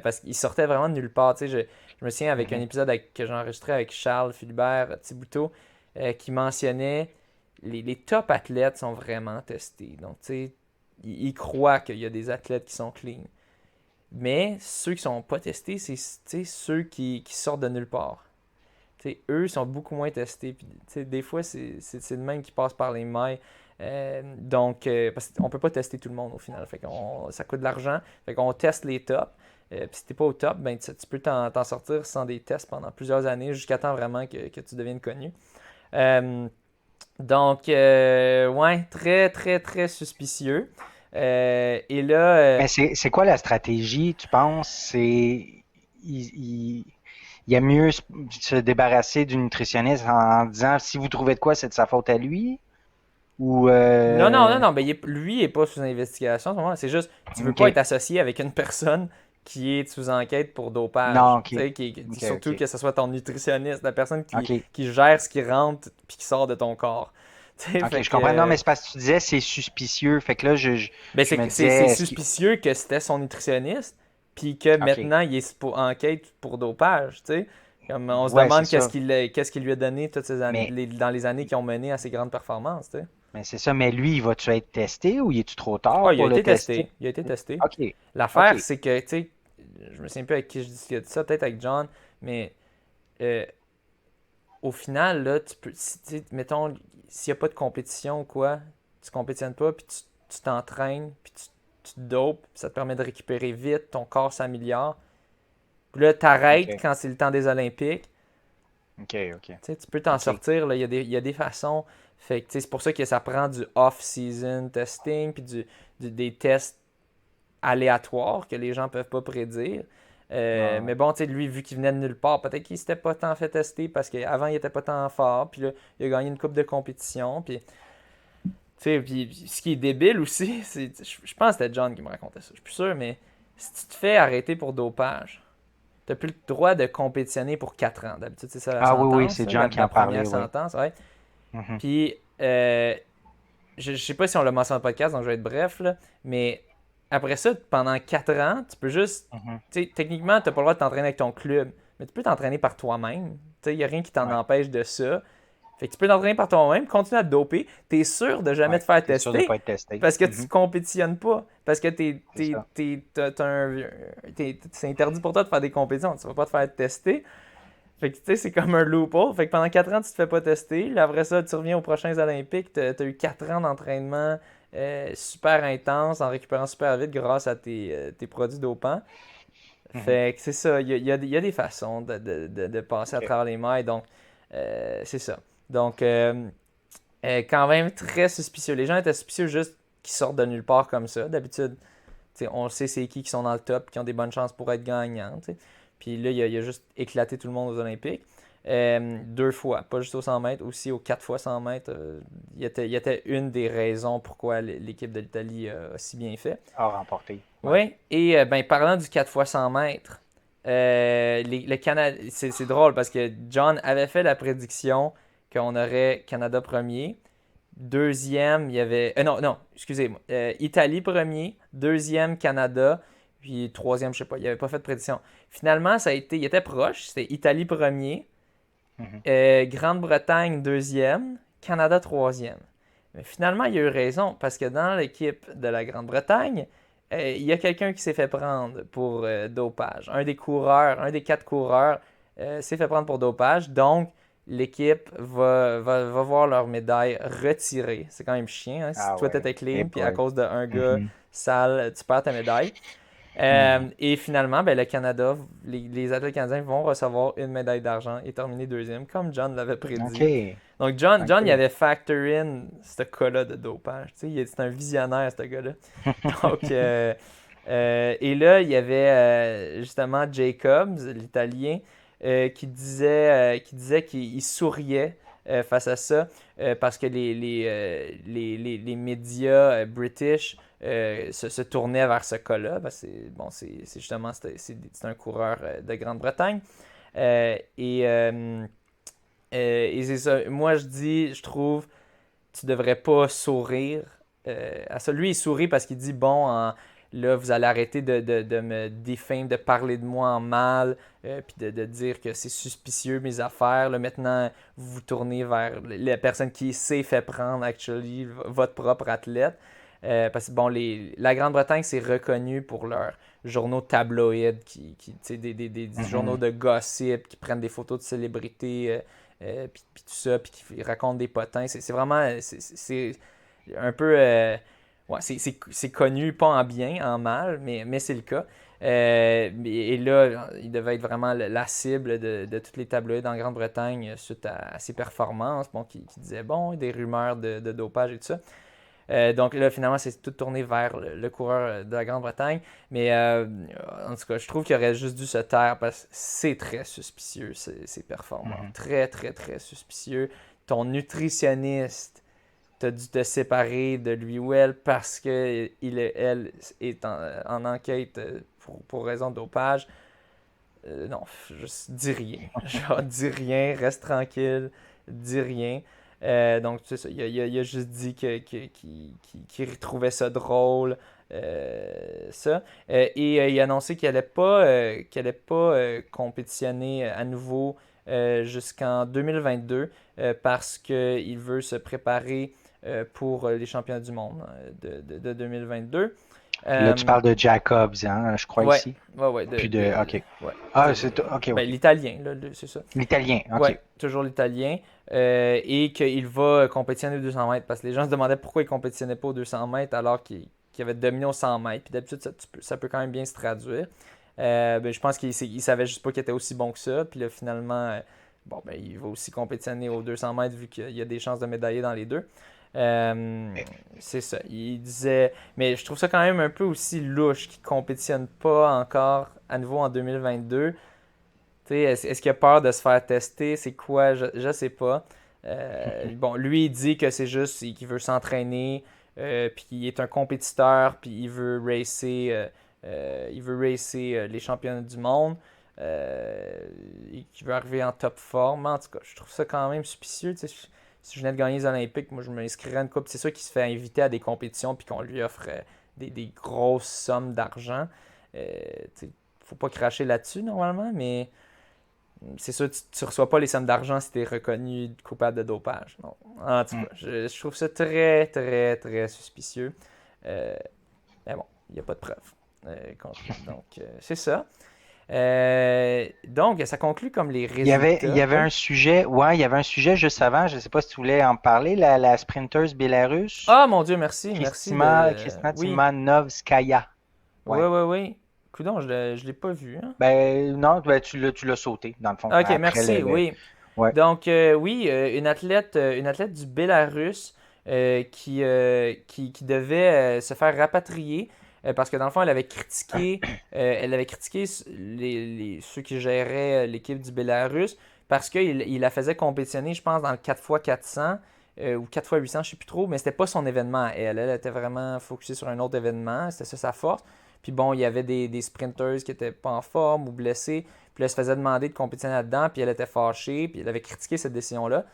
parce qu'il sortait vraiment de nulle part. Tu sais, je me souviens avec un Mhm. épisode que j'ai enregistré avec Charles Philibert Thibouteau qui mentionnait les top athlètes sont vraiment testés. Donc, tu sais, il croit qu'il y a des athlètes qui sont clean. Mais ceux qui sont pas testés, c'est ceux qui sortent de nulle part. T'sais, eux sont beaucoup moins testés. Puis, des fois, c'est le même qui passe par les mailles. Parce qu'on peut pas tester tout le monde au final. Ça coûte de l'argent. Fait qu'on teste les tops. Puis si t'es pas au top, ben, tu peux t'en sortir sans des tests pendant plusieurs années jusqu'à temps vraiment que tu deviennes connu. Euh, ouais, très, très, très suspicieux. Et là, Mais c'est quoi la stratégie, tu penses? Il y a mieux se débarrasser du nutritionniste en disant si vous trouvez de quoi, c'est de sa faute à lui? Ou Non, ben, lui, il n'est pas sous investigation à ce moment-là. C'est juste, tu veux pas OK. être associé avec une personne qui est sous enquête pour Non, dopage. OK. Tu sais, OK, surtout OK. que ce soit ton nutritionniste, la personne OK. qui gère ce qui rentre puis qui sort de ton corps. Tu sais, OK, fait je comprends. Non, que, mais c'est parce que tu disais c'est suspicieux. Fait que là, ben je me c'est disais, est-ce qu'il. suspicieux que c'était son nutritionniste, puis que OK. maintenant il est pour enquête pour dopage. Tu sais, comme on se Ouais, c'est demande ça. qu'est-ce qu'il lui a donné toutes ces années, Mais, dans les années qui ont mené à ses grandes performances. Tu sais. mais c'est ça. Mais lui, il va-tu être testé ou il est-tu trop Ah, tard il a pour le été tester? testé. Il a été testé. OK. L'affaire, OK. c'est que, tu sais, je me souviens plus avec qui je discutais de ça, peut-être avec John, mais euh, au final, là, tu peux, mettons, s'il n'y a pas de compétition ou quoi, tu compétitionnes pas, puis tu t'entraînes, puis tu te dopes, puis ça te permet de récupérer vite, ton corps s'améliore. Puis là, t'arrêtes OK. quand c'est le temps des Olympiques. OK. OK. Tu sais, tu peux t'en OK. sortir, là, il y a des façons. Fait que, tu sais, c'est pour ça que ça prend du off-season testing, puis des tests aléatoires que les gens peuvent pas prédire. Ouais, Mais ouais. bon, tu sais, lui, vu qu'il venait de nulle part, peut-être qu'il s'était pas tant fait tester parce qu'avant, il était pas tant fort. Puis là, il a gagné une coupe de compétition. Puis, tu sais, puis ce qui est débile aussi, c'est, je pense que c'était John qui me racontait ça. Je suis plus sûr, mais si tu te fais arrêter pour dopage, t'as plus le droit de compétitionner pour 4 ans. D'habitude, c'est ça la Ah oui, oui, sentence, c'est là, John qui la en parlait, première oui. sentence, ouais. Mhm. Puis, je sais pas si on l'a mentionné dans le podcast, donc je vais être bref, là, mais après ça, pendant 4 ans, tu peux juste. Mhm. Tu sais, techniquement, tu n'as pas le droit de t'entraîner avec ton club, mais tu peux t'entraîner par toi-même. Tu sais, il n'y a rien qui t'en Ouais. empêche de ça. Fait que tu peux t'entraîner par toi-même, continuer à te doper. Tu es sûr de jamais Ouais. te faire T'es sûr de tester pas être testé. parce que tu Mhm. compétitionnes pas. Parce que C'est ça. c'est interdit pour toi de faire des compétitions. Tu vas pas te faire tester. Fait que tu sais, c'est comme un loophole. Fait que pendant 4 ans, tu te fais pas tester. Là, après ça, tu reviens aux prochains Olympiques. Tu as eu 4 ans d'entraînement super intense en récupérant super vite grâce à tes produits dopants. Mhm. Fait que c'est ça. Il y a des façons de passer à OK. travers les mailles. Donc, c'est ça. Donc, quand même très suspicieux. Les gens étaient suspicieux juste qu'ils sortent de nulle part comme ça. D'habitude, tu sais, on sait c'est qui sont dans le top, qui ont des bonnes chances pour être gagnants. Tu sais. Puis là, il a juste éclaté tout le monde aux Olympiques. 2 fois, pas juste aux 100 mètres, aussi aux 4 fois 100 mètres. Il y était une des raisons pourquoi l'équipe de l'Italie a si bien fait. À remporter. Ouais. Oui, et ben, parlant du 4 fois 100 mètres, le Canada, c'est drôle parce que John avait fait la prédiction qu'on aurait Canada premier. Deuxième, il y avait. Non, non, excusez-moi. Italie premier. Deuxième, Canada. Puis troisième, je sais pas. Il n'avait pas fait de prédiction. Finalement, ça a été. Il était proche. C'était Italie premier. Mhm. Grande-Bretagne deuxième. Canada troisième. Mais finalement, il a eu raison parce que dans l'équipe de la Grande-Bretagne, il y a quelqu'un qui s'est fait prendre pour dopage. Un des coureurs, un des 4 coureurs s'est fait prendre pour dopage. Donc, l'équipe va voir leur médaille retirée. C'est quand même chiant. Hein? Si Ah toi, ouais. t'étais Et clean, puis à boy. cause d'un gars Mhm. sale, tu perds ta médaille. Mhm. Et finalement, ben, le Canada, les athlètes canadiens vont recevoir une médaille d'argent et terminer deuxième, comme John l'avait prédit. OK. Donc, John, il OK. avait factor in ce cas-là de dopage. Tu sais, c'est un visionnaire, ce gars-là. Donc, et là, il y avait justement Jacobs, l'Italien, qui disait qu'il souriait face à ça parce que les médias british se tournaient vers ce cas-là. Bon, c'est justement c'est un coureur de Grande-Bretagne. Et c'est ça. Moi, je trouve, tu devrais pas sourire à ça. Lui, il sourit parce qu'il dit, bon, là, vous allez arrêter de me défame, de parler de moi en mal, puis de dire que c'est suspicieux mes affaires. Là, maintenant, vous vous tournez vers la personne qui s'est fait prendre, actually, votre propre athlète. Parce que, bon, la Grande-Bretagne, c'est reconnu pour leurs journaux tabloïds, tu sais, des journaux Mhm. de gossip, qui prennent des photos de célébrités, puis tout ça, puis qui racontent des potins. C'est vraiment, c'est un peu, ouais, c'est connu, pas en bien, en mal, mais c'est le cas. Et là, il devait être vraiment la cible de tous les tabloïds en Grande-Bretagne suite à ses performances, bon, qui disaient, bon, des rumeurs de dopage et tout ça. Donc là, finalement, c'est tout tourné vers le coureur de la Grande-Bretagne. Mais en tout cas, je trouve qu'il aurait juste dû se taire parce que c'est très suspicieux, ces performances. Mhm. Très, très, très suspicieux. Ton nutritionniste t'as dû te séparer de lui ou elle parce que elle est en enquête pour raison de dopage. Non, juste dis rien. Genre, dis rien, reste tranquille, dis rien. Donc, c'est ça. Il a juste dit qu'il trouvait ça drôle. Ça. Et il a annoncé qu'il allait pas compétitionner à nouveau jusqu'en 2022 parce qu'il veut se préparer pour les championnats du monde de 2022. Là, tu parles de Jacobs, hein, je crois Ouais, ici. ouais, Puis OK. ouais, Ah, OK, ben, OK. l'italien, là, c'est ça. L'italien, Ouais, OK. toujours l'italien. Et qu'il va compétitionner aux 200 mètres parce que les gens se demandaient pourquoi il compétitionnait pas aux 200 mètres alors qu'il avait dominé aux 100 mètres. Puis d'habitude, ça peut quand même bien se traduire. Ben, je pense qu'il savait juste pas qu'il était aussi bon que ça. Puis là, finalement, bon, ben, il va aussi compétitionner aux 200 mètres vu qu'il y a des chances de médailler dans les deux. Euh, c'est ça. Il disait. Mais je trouve ça quand même un peu aussi louche qu'il compétitionne pas encore à nouveau en 2022. Tu sais, est-ce qu'il a peur de se faire tester? C'est quoi? Je sais pas. Bon, lui, il dit que c'est juste qu'il veut s'entraîner, puis qu'il est un compétiteur, puis il veut racer les championnats du monde, et qu'il veut arriver en top forme. En tout cas, je trouve ça quand même suspicieux. Tu sais, si je venais de gagner les Olympiques, moi, je m'inscrirais à une coupe. C'est sûr qu'il se fait inviter à des compétitions, puis qu'on lui offre des grosses sommes d'argent. Tu sais, faut pas cracher là-dessus, normalement, mais c'est sûr, tu reçois pas les sommes d'argent si tu es reconnu coupable de dopage. Non. En tout cas, je trouve ça très, très, très suspicieux. Euh, mais bon, il n'y a pas de preuves contre lui. Donc, c'est ça. Donc, ça conclut comme les Il résultats. y avait Oui. un sujet, ouais, il y avait un sujet juste avant, je ne sais pas si tu voulais en parler, la sprinteuse bélarusse, Ah, mon Dieu, merci. Merci de. Kristina Oui. Timanovskaya. Oui, Ouais. oui, oui. Coudon, je l'ai pas vu. Hein? Ben non, ben, tu l'as sauté, dans le fond, Ok, après merci. Oui. ouais. Donc, oui, une athlète du Bélarus qui devait se faire rapatrier parce que dans le fond, elle avait critiqué ceux qui géraient l'équipe du Bélarus parce qu'il la faisait compétitionner, je pense, dans le 4x400 ou 4x800, je ne sais plus trop, mais c'était pas son événement à elle. Elle était vraiment focusée sur un autre événement, c'était ça sa force. Puis bon, il y avait des sprinters qui n'étaient pas en forme ou blessés. Puis là, elle se faisait demander de compétitionner là-dedans, puis elle était fâchée, puis elle avait critiqué cette décision-là.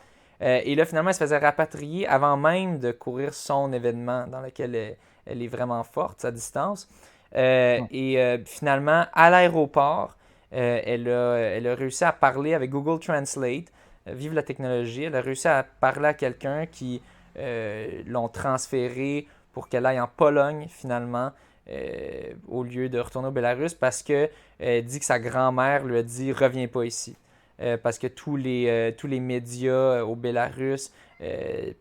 Et là, finalement, elle se faisait rapatrier avant même de courir son événement dans lequel elle est vraiment forte, sa distance. Et finalement, à l'aéroport, elle a réussi à parler avec Google Translate. Vive la technologie. Elle a réussi à parler à quelqu'un qui l'ont transféré pour qu'elle aille en Pologne, finalement, au lieu de retourner au Bélarus parce que dit que sa grand-mère lui a dit reviens pas ici. Parce que tous les médias au Bélarus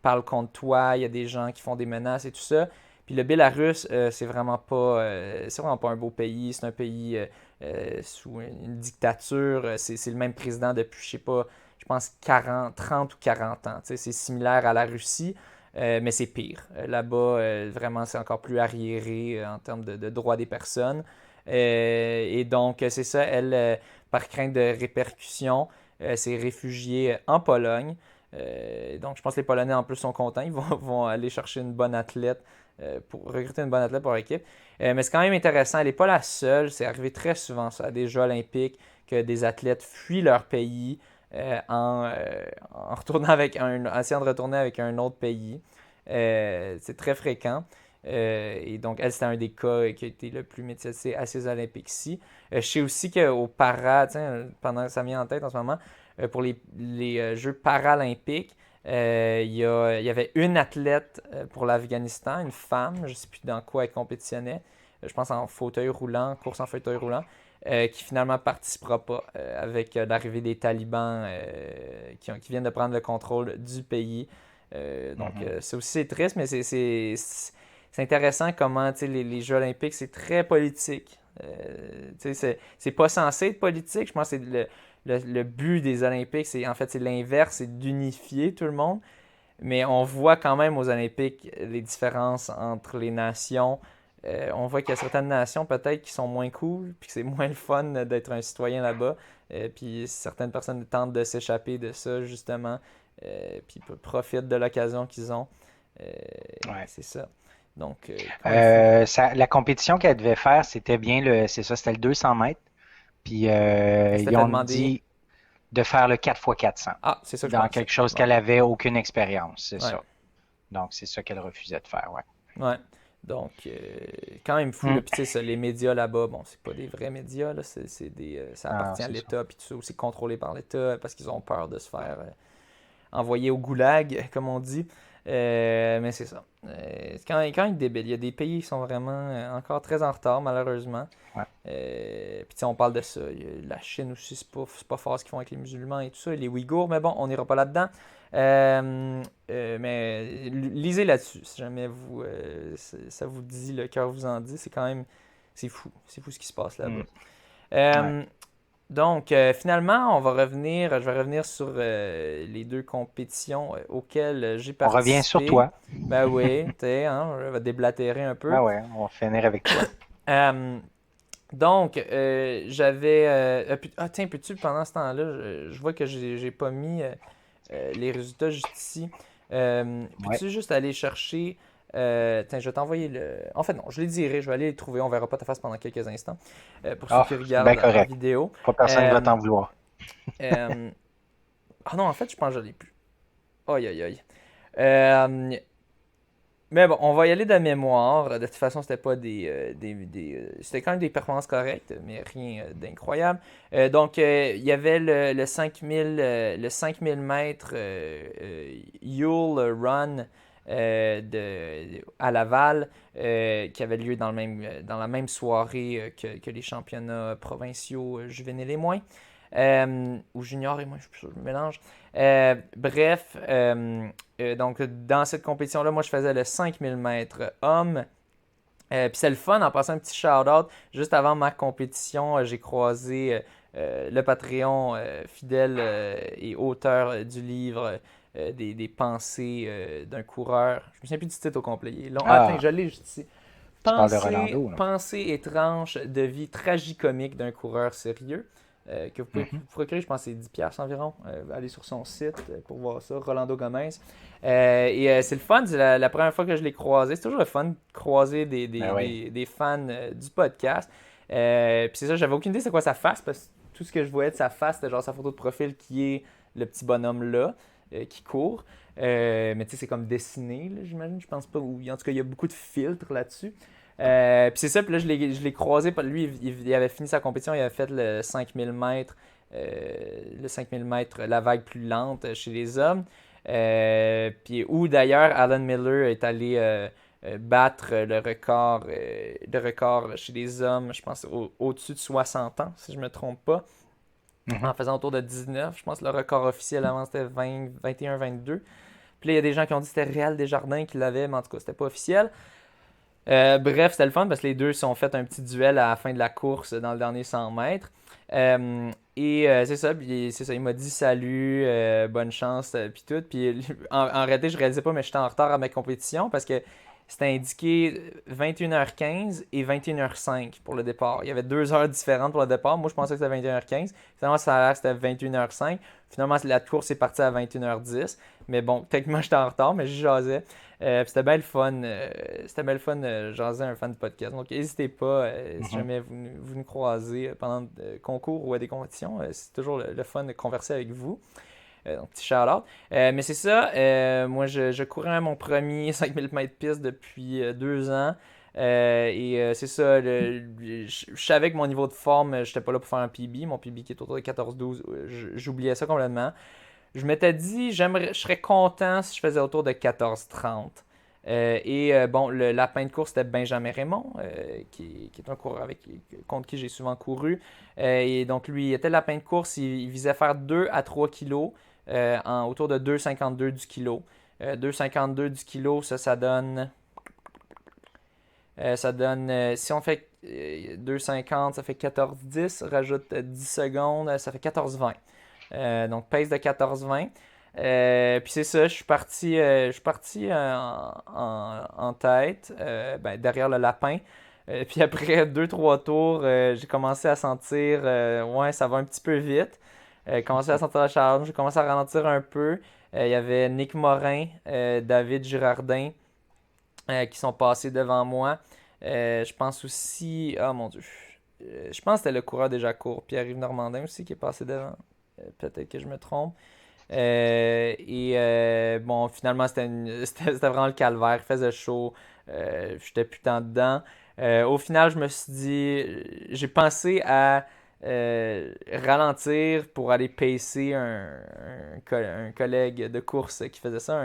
parlent contre toi, il y a des gens qui font des menaces et tout ça. Puis le Bélarus, c'est vraiment pas un beau pays, c'est un pays sous une dictature, c'est le même président depuis, je sais pas, je pense 30 ou 40 ans. C'est similaire à la Russie, mais c'est pire. Là-bas, vraiment, c'est encore plus arriéré en termes de droits des personnes. Et donc, c'est ça, elle, par crainte de répercussions, s'est réfugiée en Pologne. Donc, je pense que les Polonais, en plus, sont contents. Ils vont aller chercher une bonne athlète pour recruter une bonne athlète pour l'équipe. Mais c'est quand même intéressant. Elle n'est pas la seule. C'est arrivé très souvent, ça, à des Jeux olympiques, que des athlètes fuient leur pays en retournant essayant de retourner avec un autre pays. C'est très fréquent. Et donc, elle, c'était un des cas qui a été le plus médiatisé à ces Olympiques-ci. Je sais aussi qu'au para, pendant que ça me vient en tête en ce moment, pour les Jeux paralympiques, il y avait une athlète pour l'Afghanistan, une femme, je ne sais plus dans quoi elle compétitionnait, je pense en fauteuil roulant, course en fauteuil roulant, qui finalement ne participera pas avec l'arrivée des talibans qui viennent de prendre le contrôle du pays. Donc, c'est aussi triste, mais c'est intéressant comment les Jeux olympiques, c'est très politique. C'est pas censé être politique. Je pense que c'est le but des Olympiques, c'est l'inverse, c'est d'unifier tout le monde. Mais on voit quand même aux Olympiques les différences entre les nations. On voit qu'il y a certaines nations peut-être qui sont moins cool, puis que c'est moins le fun d'être un citoyen là-bas. Puis certaines personnes tentent de s'échapper de ça, justement, puis profitent de l'occasion qu'ils ont. Ouais. C'est ça. Donc, quand même fou. La compétition qu'elle devait faire, c'était c'était le 200 mètres. Puis Elle s'était ils fait ont demander. dit de faire le 4x400 Ah, c'est ça que je dans pensais. quelque chose Ouais. qu'elle avait aucune expérience, c'est Ouais. ça. Donc, c'est ça qu'elle refusait de faire, ouais. Ouais. Donc, quand même fou. Hmm. Là. Puis, tu sais, les médias là-bas, bon, c'est pas des vrais médias, là. Ça Ah, appartient à c'est ça. l'État, puis tout ça. C'est contrôlé par l'État parce qu'ils ont peur de se faire envoyer au goulag, comme on dit. Mais c'est ça. C'est quand même débile. Il y a des pays qui sont vraiment encore très en retard, malheureusement. Ouais. Puis tu sais, on parle de ça. La Chine aussi, c'est pas fort ce qu'ils font avec les musulmans et tout ça. Les Ouïghours, mais bon, on n'ira pas là-dedans. Mais lisez là-dessus. Si jamais ça vous dit, le cœur vous en dit, c'est quand même. C'est fou. C'est fou ce qui se passe Hmm. là-bas. Ouais. Donc, finalement, je vais revenir sur les deux compétitions auxquelles j'ai On revient sur participé. toi. Ben oui, tu sais, hein, je vais déblatérer un peu. Ah ouais, on va finir avec toi. Euh, donc, j'avais. Tiens, peux-tu, pendant ce temps-là, je vois que j'ai pas mis les résultats juste ici. Ouais. Peux-tu juste aller chercher. Tiens, je vais t'envoyer le. En fait, non, je les dirai, je vais aller les trouver. On verra pas ta face pendant quelques instants. Pour ceux Ah, qui c'est bien regardent en correct. vidéo. Pas personne ne va Euh, t'en vouloir. euh, Ah non, en fait, je pense que je l'ai plus. Aïe, aïe, aïe. Euh, mais bon, on va y aller de mémoire. De toute façon, c'était pas c'était quand même des performances correctes, mais rien d'incroyable. Donc, il y avait le 5000, le 5000 mètres Yule Run à Laval, qui avait lieu dans la même soirée que les championnats provinciaux juvéniles et moins. Ou junior et moins, je me mélange. Bref, donc dans cette compétition-là, moi je faisais le 5000 mètres homme. Puis c'est le fun en passant un petit shout-out. Juste avant ma compétition, j'ai croisé le Patreon fidèle et auteur du livre des pensées d'un coureur. Je me souviens plus du titre au complet. Il est long. Ah, attends, Ah, je l'ai juste ici. tu parles de Rolando, là. Pensée étrange de vie tragicomique d'un coureur sérieux. Que vous pouvez Mhm. procurer, je pense que c'est 10$ environ. Allez sur son site pour voir ça, Rolando Gomez. C'est le fun, c'est la première fois que je l'ai croisé. C'est toujours le fun de croiser Ben oui. des fans du podcast. Puis c'est ça, j'avais aucune idée c'est quoi sa face, parce que tout ce que je voyais de sa face, c'était genre sa photo de profil qui est le petit bonhomme là, qui court. Mais tu sais, c'est comme dessiné, là, j'imagine. Je pense pas. En tout cas, il y a beaucoup de filtres là-dessus. Puis c'est ça, puis là, je l'ai croisé. Lui, il avait fini sa compétition, il avait fait le 5000 mètres, la vague plus lente chez les hommes. Puis où d'ailleurs, Alan Miller est allé battre le record chez les hommes, je pense, au-dessus de 60 ans, si je me trompe pas, Mhm. en faisant autour de 19. Je pense que le record officiel avant, c'était 20, 21, 22. Puis là, il y a des gens qui ont dit que c'était Réal Desjardins qui l'avait, mais en tout cas, c'était pas officiel. Bref, c'était le fun parce que les deux se sont fait un petit duel à la fin de la course dans le dernier 100 mètres. C'est ça, puis c'est ça, il m'a dit salut, bonne chance, puis tout. Puis en réalité, je réalisais pas, mais j'étais en retard à ma compétition parce que c'était indiqué 21h15 et 21h05 pour le départ. Il y avait 2 heures différentes pour le départ. Moi, je pensais que c'était 21h15. Finalement, ça a l'air que c'était 21h05. Finalement, la course est partie à 21h10. Mais bon, techniquement, j'étais en retard, mais j'y jasais. C'était bien le fun. C'était bien le fun jaser un fan de podcast. Donc, n'hésitez pas, si Mhm. jamais vous nous croisez pendant des concours ou à des compétitions. C'est toujours le fun de converser avec vous. Donc, petit shout-out. Mais c'est ça. Moi, je courais mon premier 5000 mètres piste depuis 2 ans. C'est ça. Je savais que mon niveau de forme, j'étais pas là pour faire un PB. Mon PB qui est autour de 14-12, j'oubliais ça complètement. Je m'étais dit, je serais content si je faisais autour de 14-30. Bon, le lapin de course, c'était Benjamin Raymond, qui est un coureur contre qui j'ai souvent couru. Et donc, lui, il était lapin de course, il visait faire 2 à 3 kilos autour de 2,52 du kilo. 2,52 du kilo, ça donne. Si on fait 2,50, ça fait 14,10. Rajoute 10 secondes, ça fait 14,20. Donc, pace de 14-20. Puis c'est ça, je suis parti en tête, derrière le lapin. Puis après 2-3 tours, j'ai commencé à sentir, ouais, ça va un petit peu vite. Commencé à sentir la chaleur, j'ai commencé à ralentir un peu. Il y avait Nick Morin, David Girardin qui sont passés devant moi. Je pense aussi, oh mon Dieu, je pense que c'était le coureur déjà court, Pierre-Yves Normandin aussi qui est passé devant. Peut-être que je me trompe. Bon, finalement, c'était vraiment le calvaire. Il faisait chaud. J'étais putain dedans. Au final, je me suis dit, j'ai pensé à ralentir pour aller pacer un collègue de course qui faisait ça,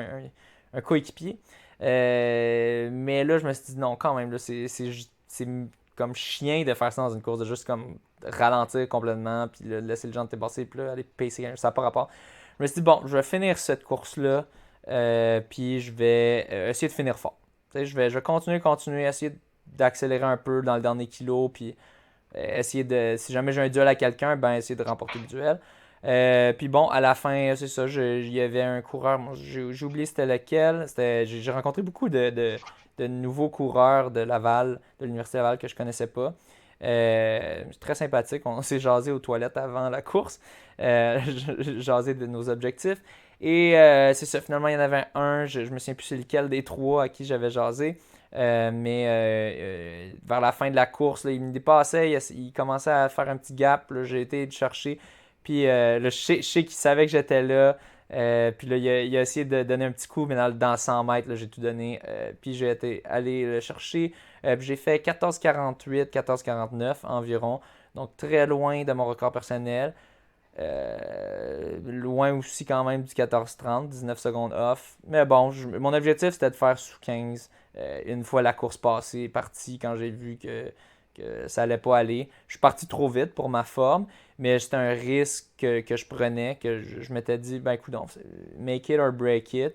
un coéquipier. Mais là, je me suis dit non, quand même, là, c'est comme chien de faire ça dans une course, de juste comme ralentir complètement, puis là, laisser le gens dépasser, puis là, aller pacer, ça n'a pas rapport. Je me suis dit, bon, je vais finir cette course-là, puis je vais essayer de finir fort. Tu sais, je vais continuer, essayer d'accélérer un peu dans le dernier kilo, puis essayer de, si jamais j'ai un duel à quelqu'un, ben essayer de remporter le duel. Puis bon, à la fin, c'est ça, il y avait un coureur, j'ai oublié c'était lequel. J'ai rencontré beaucoup de nouveaux coureurs de Laval, de l'Université Laval que je connaissais pas. Très sympathique, on s'est jasé aux toilettes avant la course, jasé de nos objectifs. Et c'est ça, finalement il y en avait un, je me souviens plus c'est lequel des trois à qui j'avais jasé. Vers la fin de la course, là, il me dépassait, il commençait à faire un petit gap. Là, j'ai été le chercher. Puis là, je sais qu'il savait que j'étais là. Puis là, il a essayé de donner un petit coup, mais dans 100 mètres, là, j'ai tout donné. Puis j'ai été allé le chercher. Puis j'ai fait 14,48, 14,49 environ. Donc très loin de mon record personnel. Loin aussi quand même du 14,30, 19 secondes off. Mais bon, mon objectif c'était de faire sous 15 une fois la course passée, partie quand j'ai vu que ça allait pas aller. Je suis parti trop vite pour ma forme, mais c'était un risque que je prenais, que je m'étais dit, ben écoute, make it or break it.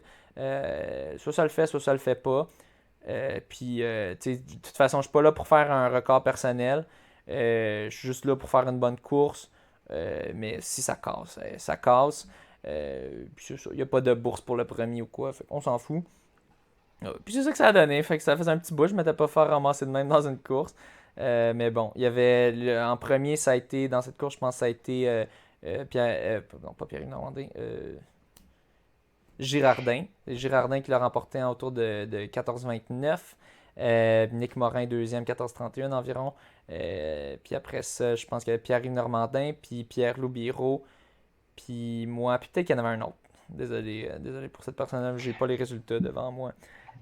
Soit ça le fait, soit ça le fait pas. De toute façon, je suis pas là pour faire un record personnel. Je suis juste là pour faire une bonne course. Mais si ça casse, ça casse. Puis il n'y a pas de bourse pour le premier ou quoi. Fait on s'en fout. Puis c'est ça que ça a donné. Fait que ça faisait un petit bout. Je m'étais pas fait ramasser de même dans une course. Mais bon, il y avait en premier, ça a été dans cette course, je pense que ça a été Pierre, non pas Pierre Normandin, Girardin. C'est Girardin qui l'a remporté en autour de 14,29. Nick Morin, deuxième, 14,31 environ. Puis après ça, je pense qu'il y avait Pierre-Yves Normandin, puis Pierre Loubiro, puis moi, puis peut-être qu'il y en avait un autre. Désolé pour cette personne-là, j'ai pas les résultats devant moi.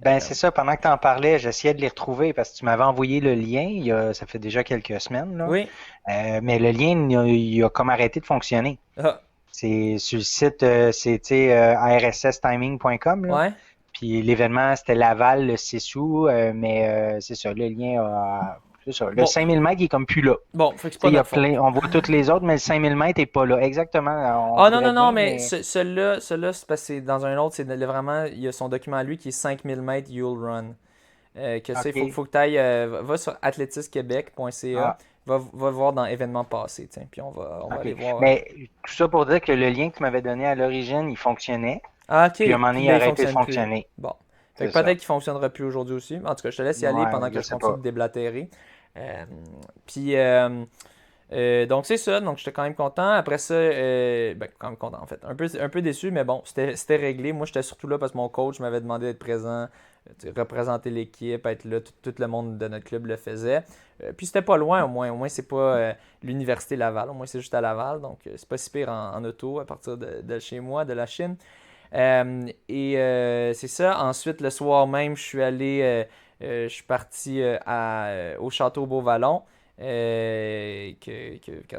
Ben, Euh, c'est ça, pendant que tu en parlais, j'essayais de les retrouver parce que tu m'avais envoyé le lien, ça fait déjà quelques semaines, là. oui. Mais le lien, il a comme arrêté de fonctionner. Ah, C'est sur le site, c'était rsstiming.com, là. ouais. Puis l'événement, c'était Laval le 6 août, mais c'est ça, le lien c'est ça. Le Bon, 5000 mètres, il est comme plus là. bon, fait que c'est Tu sais, pas il y a notre faute. plein, on voit toutes les autres, mais le 5000 mètres est pas là. Exactement, on Ah non, voudrait non, non, bien, mais mais celui-là, c'est parce que c'est dans un autre, vraiment, il y a son document à lui qui est 5000 mètres You'll Run. Faut que tu ailles, va sur athlétisquebec.ca, OK. va voir dans événements passés, tiens, puis on va aller OK. voir. Mais tout ça pour dire que le lien que tu m'avais donné à l'origine, il fonctionnait. Ah, ok, Puis à un moment puis donné, il a là, il arrêté de fonctionne plus. fonctionner. Bon. Fait C'est que peut-être ça. qu'il fonctionnera plus aujourd'hui aussi. En tout cas, je te laisse y aller Ouais, pendant que je je sais continue pas. de déblatérer. Euh, puis, donc c'est ça, donc j'étais quand même content. Après ça, quand même content en fait. Un peu déçu, mais bon, c'était réglé. Moi, j'étais surtout là parce que mon coach m'avait demandé d'être présent, représenter l'équipe, être là. Tout le monde de notre club le faisait. Puis c'était pas loin au moins. Au moins, c'est pas l'Université Laval. Au moins, c'est juste à Laval. Donc, c'est pas si pire en auto à partir de chez moi, de la Chine. C'est ça. Ensuite, le soir même, je suis parti au Château Beauvallon.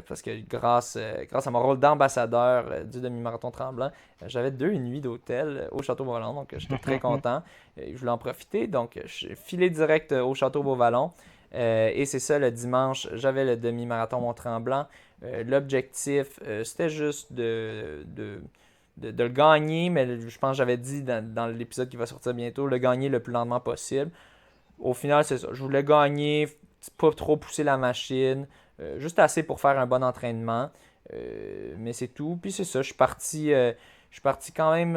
Parce que grâce à mon rôle d'ambassadeur du demi-marathon tremblant, j'avais 2 nuits d'hôtel au Château Beauvallon, donc j'étais très content. Je voulais en profiter, donc je suis filé direct au Château Beauvallon. Et c'est ça, le dimanche, j'avais le demi-marathon Mont-Tremblant. L'objectif, c'était juste de le gagner, mais je pense que j'avais dit dans l'épisode qui va sortir bientôt, le gagner le plus lentement possible. Au final, c'est ça. Je voulais gagner, pas trop pousser la machine, juste assez pour faire un bon entraînement. Mais c'est tout. Puis c'est ça, je suis parti quand même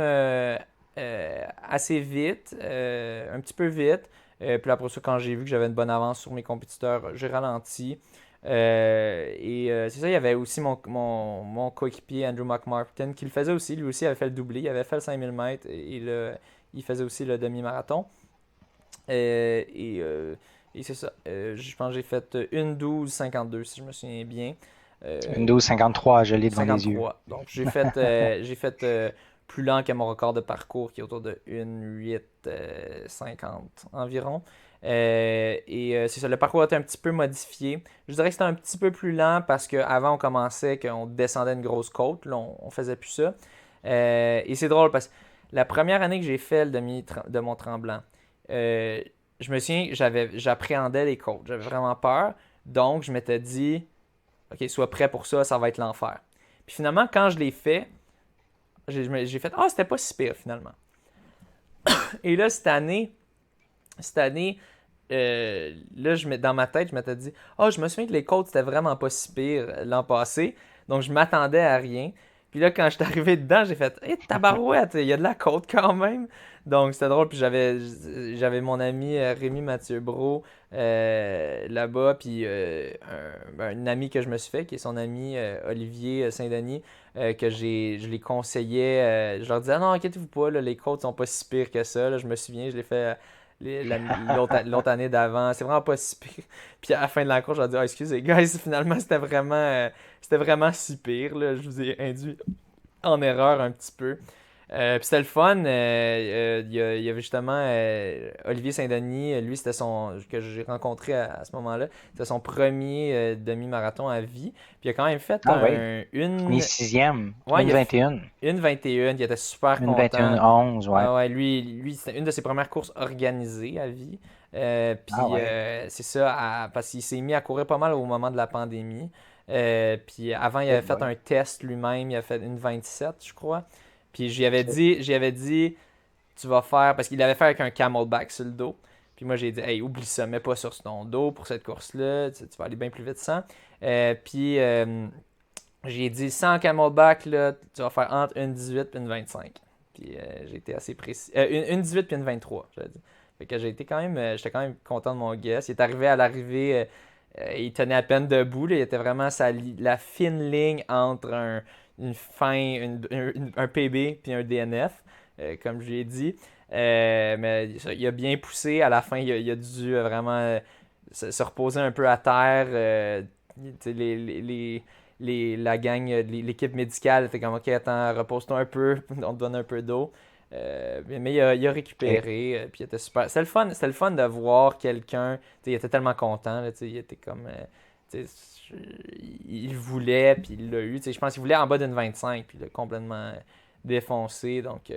assez vite, un petit peu vite. Puis après ça, quand j'ai vu que j'avais une bonne avance sur mes compétiteurs, j'ai ralenti. C'est ça, il y avait aussi mon coéquipier Andrew McMartin qui le faisait aussi. Lui aussi avait fait le doublé. Il avait fait le 5000 mètres il faisait aussi le demi-marathon. Et c'est ça. Je pense que j'ai fait une 12,52 si je me souviens bien. Une 12,53, je l'ai devant les yeux. 53. Donc j'ai fait plus lent que mon record de parcours qui est autour de 1,8,50 environ. C'est ça, le parcours a été un petit peu modifié. Je dirais que c'était un petit peu plus lent parce qu'avant on commençait, qu'on descendait une grosse côte. Là, on faisait plus ça. Et c'est drôle parce que la première année que j'ai fait le demi de Mont-Tremblant, je me souviens, j'appréhendais les côtes. J'avais vraiment peur. Donc, je m'étais dit, OK, sois prêt pour ça, ça va être l'enfer. Puis finalement, quand je l'ai fait, j'ai fait, ah, c'était pas si pire finalement. Et là, cette année là, dans ma tête, je m'étais dit, ah, je me souviens que les côtes, c'était vraiment pas si pire l'an passé. Donc, je m'attendais à rien. Puis là, quand je suis arrivé dedans, j'ai fait, hé, tabarouette, il y a de la côte quand même. Donc, c'était drôle. Puis j'avais mon ami Rémi Mathieu Bro là-bas. Puis un ami que je me suis fait, qui est son ami Olivier Saint-Denis, je les conseillais. Je leur disais, ah non, inquiétez-vous pas, là, les côtes sont pas si pires que ça. Là. Je me souviens, je l'ai fait l'autre année d'avant. C'est vraiment pas si pire. Puis à la fin de la course, je leur dis, ah, excusez, guys, finalement, c'était vraiment si pire. Là. Je vous ai induit en erreur un petit peu. Puis c'était le fun. Il y avait justement Olivier Saint-Denis. Lui, c'était que j'ai rencontré à ce moment-là. C'était son premier demi-marathon à vie. Puis il a quand même fait Fini sixième. Ouais, Une 21. Une 21. Il était super Une content. 21, 11, ouais. Ouais, lui c'était une de ses premières courses organisées à vie. C'est ça, parce qu'il s'est mis à courir pas mal au moment de la pandémie. Puis avant, il avait fait un test lui-même. Il a fait une 27, je crois. Puis j'y avais dit, tu vas faire, parce qu'il l'avait fait avec un camelback sur le dos. Puis moi, j'ai dit, hey, oublie ça, mets pas sur ton dos pour cette course-là, tu vas aller bien plus vite sans. J'ai dit, sans camelback, là, tu vas faire entre une 18 et une 25. Puis j'ai été assez précis. Une 18 puis une 23, j'avais dit. Fait que j'étais quand même content de mon guess. Il est arrivé à l'arrivée, il tenait à peine debout. Là, il était vraiment la fine ligne entre un PB puis un DNF, comme je l'ai dit. Mais il a bien poussé. À la fin, il a dû vraiment se reposer un peu à terre. La gang, l'équipe médicale était comme, OK, attends, repose-toi un peu, on te donne un peu d'eau. Mais il a récupéré, puis il était super. C'était le fun de voir quelqu'un, il était tellement content, là, il était comme, il voulait, puis il l'a eu. Je pense qu'il voulait en bas d'une 25, puis il l'a complètement défoncé. Donc,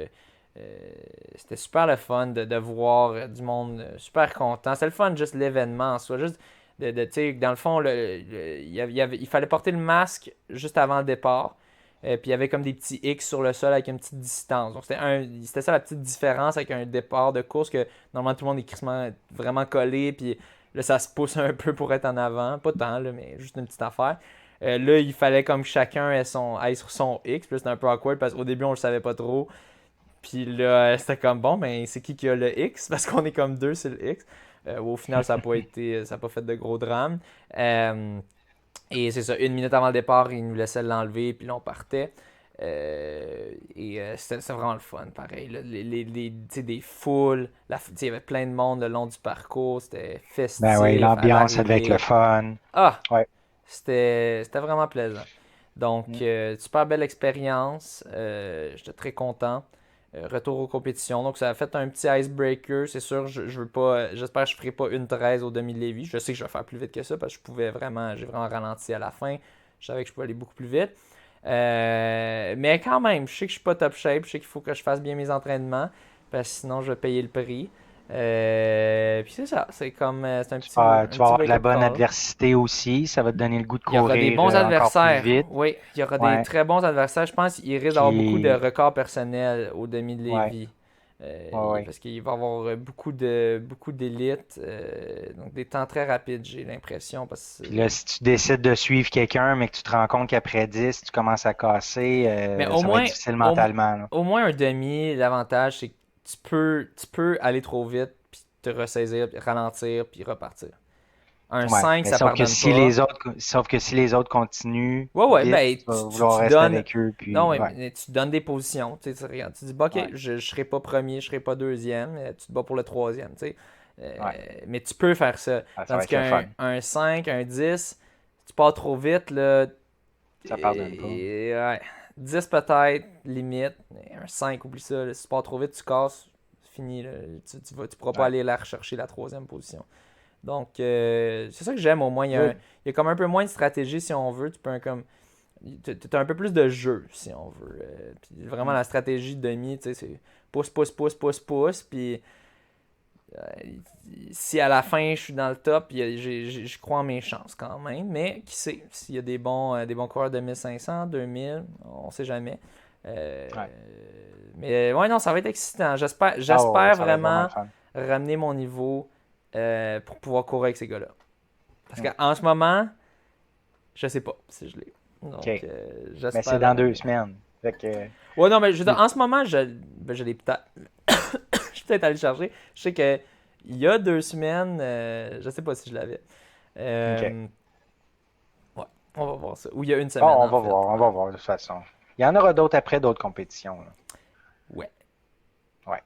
c'était super le fun de voir du monde super content. C'était le fun, juste l'événement en soi. Juste dans le fond, il fallait porter le masque juste avant le départ. Puis il y avait comme des petits X sur le sol avec une petite distance. Donc c'était ça la petite différence avec un départ de course que normalement tout le monde est vraiment collé. Puis là, ça se pousse un peu pour être en avant. Pas tant, là, mais juste une petite affaire. Là, il fallait comme chacun aille sur son X. Puis là, c'était un peu awkward parce qu'au début, on le savait pas trop. Puis là, c'était comme bon, mais c'est qui a le X? Parce qu'on est comme deux sur le X. Au final, ça n'a pas fait de gros drames. Et c'est ça, une minute avant le départ, ils nous laissaient l'enlever, puis là, on partait. C'était vraiment le fun, pareil. Là, des foules, il y avait plein de monde le long du parcours, c'était festif. Ben oui, l'ambiance avec le fun. Ah! Ouais. C'était vraiment plaisant. Donc, super belle expérience. J'étais très content. Retour aux compétitions. Donc, ça a fait un petit icebreaker. C'est sûr, je veux pas. J'espère que je ne ferai pas une 13 au demi-Lévis. Je sais que je vais faire plus vite que ça parce que j'ai vraiment ralenti à la fin. Je savais que je pouvais aller beaucoup plus vite. Mais quand même, je sais que je suis pas top shape. Je sais qu'il faut que je fasse bien mes entraînements parce que sinon, je vais payer le prix. Puis c'est ça. C'est comme. C'est un petit. Tu vas avoir de la bonne adversité aussi. Ça va te donner le goût de courir. Il y aura des bons adversaires. Plus vite. Oui, il y aura des très bons adversaires. Je pense qu'il risque d'avoir beaucoup de records personnels au demi de Lévis. Parce qu'il va y avoir beaucoup d'élites. Donc des temps très rapides, j'ai l'impression. Puis là, si tu décides de suivre quelqu'un, mais que tu te rends compte qu'après 10, tu commences à casser, ça va être difficile mentalement. Au moins un demi, l'avantage, c'est que tu peux aller trop vite, puis te ressaisir, puis ralentir, puis repartir. Un Ouais, 5, mais ça pardonne pas. sauf que si les autres continuent Ouais, ouais, vite, ben, tu vas vouloir tu rester donnes. avec eux, Non, puis ouais, ouais, mais tu donnes des positions. Tu regardes, tu dis, bah, ok, ouais, je serai pas premier, je serai pas deuxième, tu te bats pour le troisième, tu sais. ouais. Mais tu peux faire ça. Ah, ça va Tandis être le qu'un fun. un 5, un 10, tu pars trop vite, là. Ça pardonne pas. Ouais, 10 peut-être, limite. Mais un 5, oublie ça. Là, si tu pars trop vite, tu casses, c'est fini. Là. Tu pourras pas Ouais. aller la rechercher la troisième position. Donc, c'est ça que j'aime au moins. Good. Il y a comme un peu moins de stratégie si on veut. Tu peux t'as un peu plus de jeu si on veut. Puis vraiment, Hmm. la stratégie de demi, tu sais, c'est pousse, pousse, pousse, pousse, pousse. Puis euh, si à la fin je suis dans le top, je crois en mes chances quand même. Mais qui sait, s'il y a des bons coureurs de 1500, 2000, on sait jamais. Euh, Ouais. mais ouais, non, ça va être excitant. Ah ouais, ouais, J'espère ça va être vraiment le vraiment fun. ramener mon niveau pour pouvoir courir avec ces gars-là. Parce Hmm. qu'en ce moment, je sais pas si je l'ai. Donc, OK. Mais c'est j'espère le dans ramener. 2 semaines. Fait que, Ouais, non, mais je veux dire, il- en ce moment, je l'ai peut-être. Je suis peut-être allé le chercher. Je sais que il y a 2 semaines, je sais pas si je l'avais. OK. Euh, ouais, on va voir ça. Ou il y a une Bon, semaine, en fait. on va voir de toute façon. Il y en aura d'autres après, d'autres compétitions, là. Ouais, Ouais.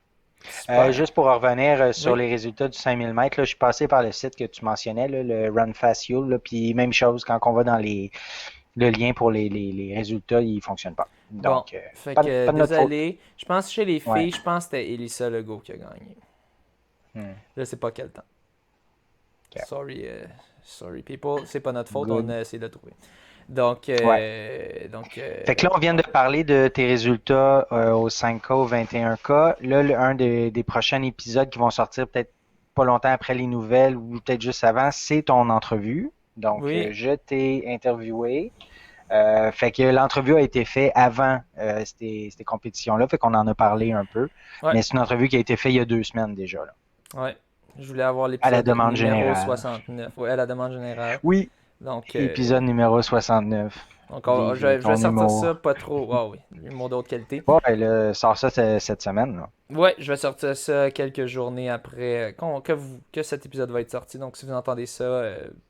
super. Juste pour revenir sur Oui, les résultats du 5000 mètres, là, je suis passé par le site que tu mentionnais, là, le Run Fast Fuel, là, puis même chose, quand on va dans le lien pour les résultats, il fonctionne pas. bon. Donc, Fait que, pas de notre faute. désolé. Je pense que chez les Ouais. filles, je pense que c'était Elissa Legault qui a gagné. Hmm. Je sais pas quel temps. OK. Sorry people. C'est pas notre faute, on Good. a essayé de le trouver. Donc, Ouais. Fait que là, on vient de ouais. parler de tes résultats au 5K, au 21K. Là, un des prochains épisodes qui vont sortir peut-être pas longtemps après les nouvelles ou peut-être juste avant, c'est ton entrevue. Donc, Oui, je t'ai interviewé. Fait que l'entrevue a été faite avant ces compétitions-là, fait qu'on en a parlé un peu. ouais, Mais c'est une entrevue qui a été faite il y a 2 semaines déjà, là, ouais. Je voulais avoir à la l'épisode demande numéro générale. 69. Ouais, à la demande générale. Oui, Donc, épisode numéro 69. je Vive vais ton sortir humour. ça pas trop. Ah oui, humour d'autre qualité. Ouais, là, sort ça cette semaine, là. Ouais, je vais sortir ça quelques journées après que cet épisode va être sorti. Donc, si vous entendez ça,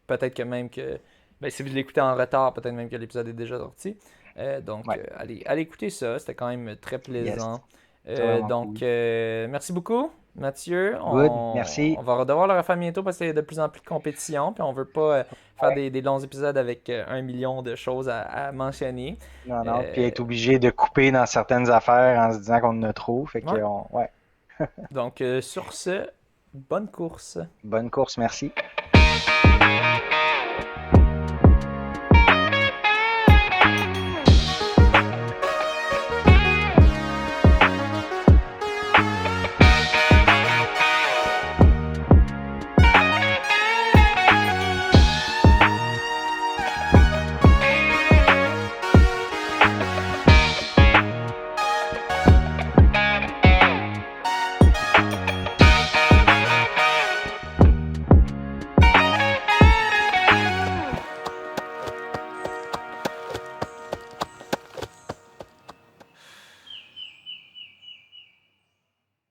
peut-être que même que. Ben, si vous l'écoutez en retard, peut-être même que l'épisode est déjà sorti. Donc, Ouais, allez écouter ça. C'était quand même très yes. plaisant. C'est vraiment Donc, cool. merci beaucoup, Mathieu. Good, On merci. va devoir le refaire bientôt parce qu'il y a de plus en plus de compétition. Puis, on veut pas faire Ouais. des longs épisodes avec 1 million de choses à mentionner. Non, non. Puis Euh, être obligé de couper dans certaines affaires en se disant qu'on en a trop. Fait que, ouais. ouais. Donc, sur ce, bonne course. Bonne course, merci.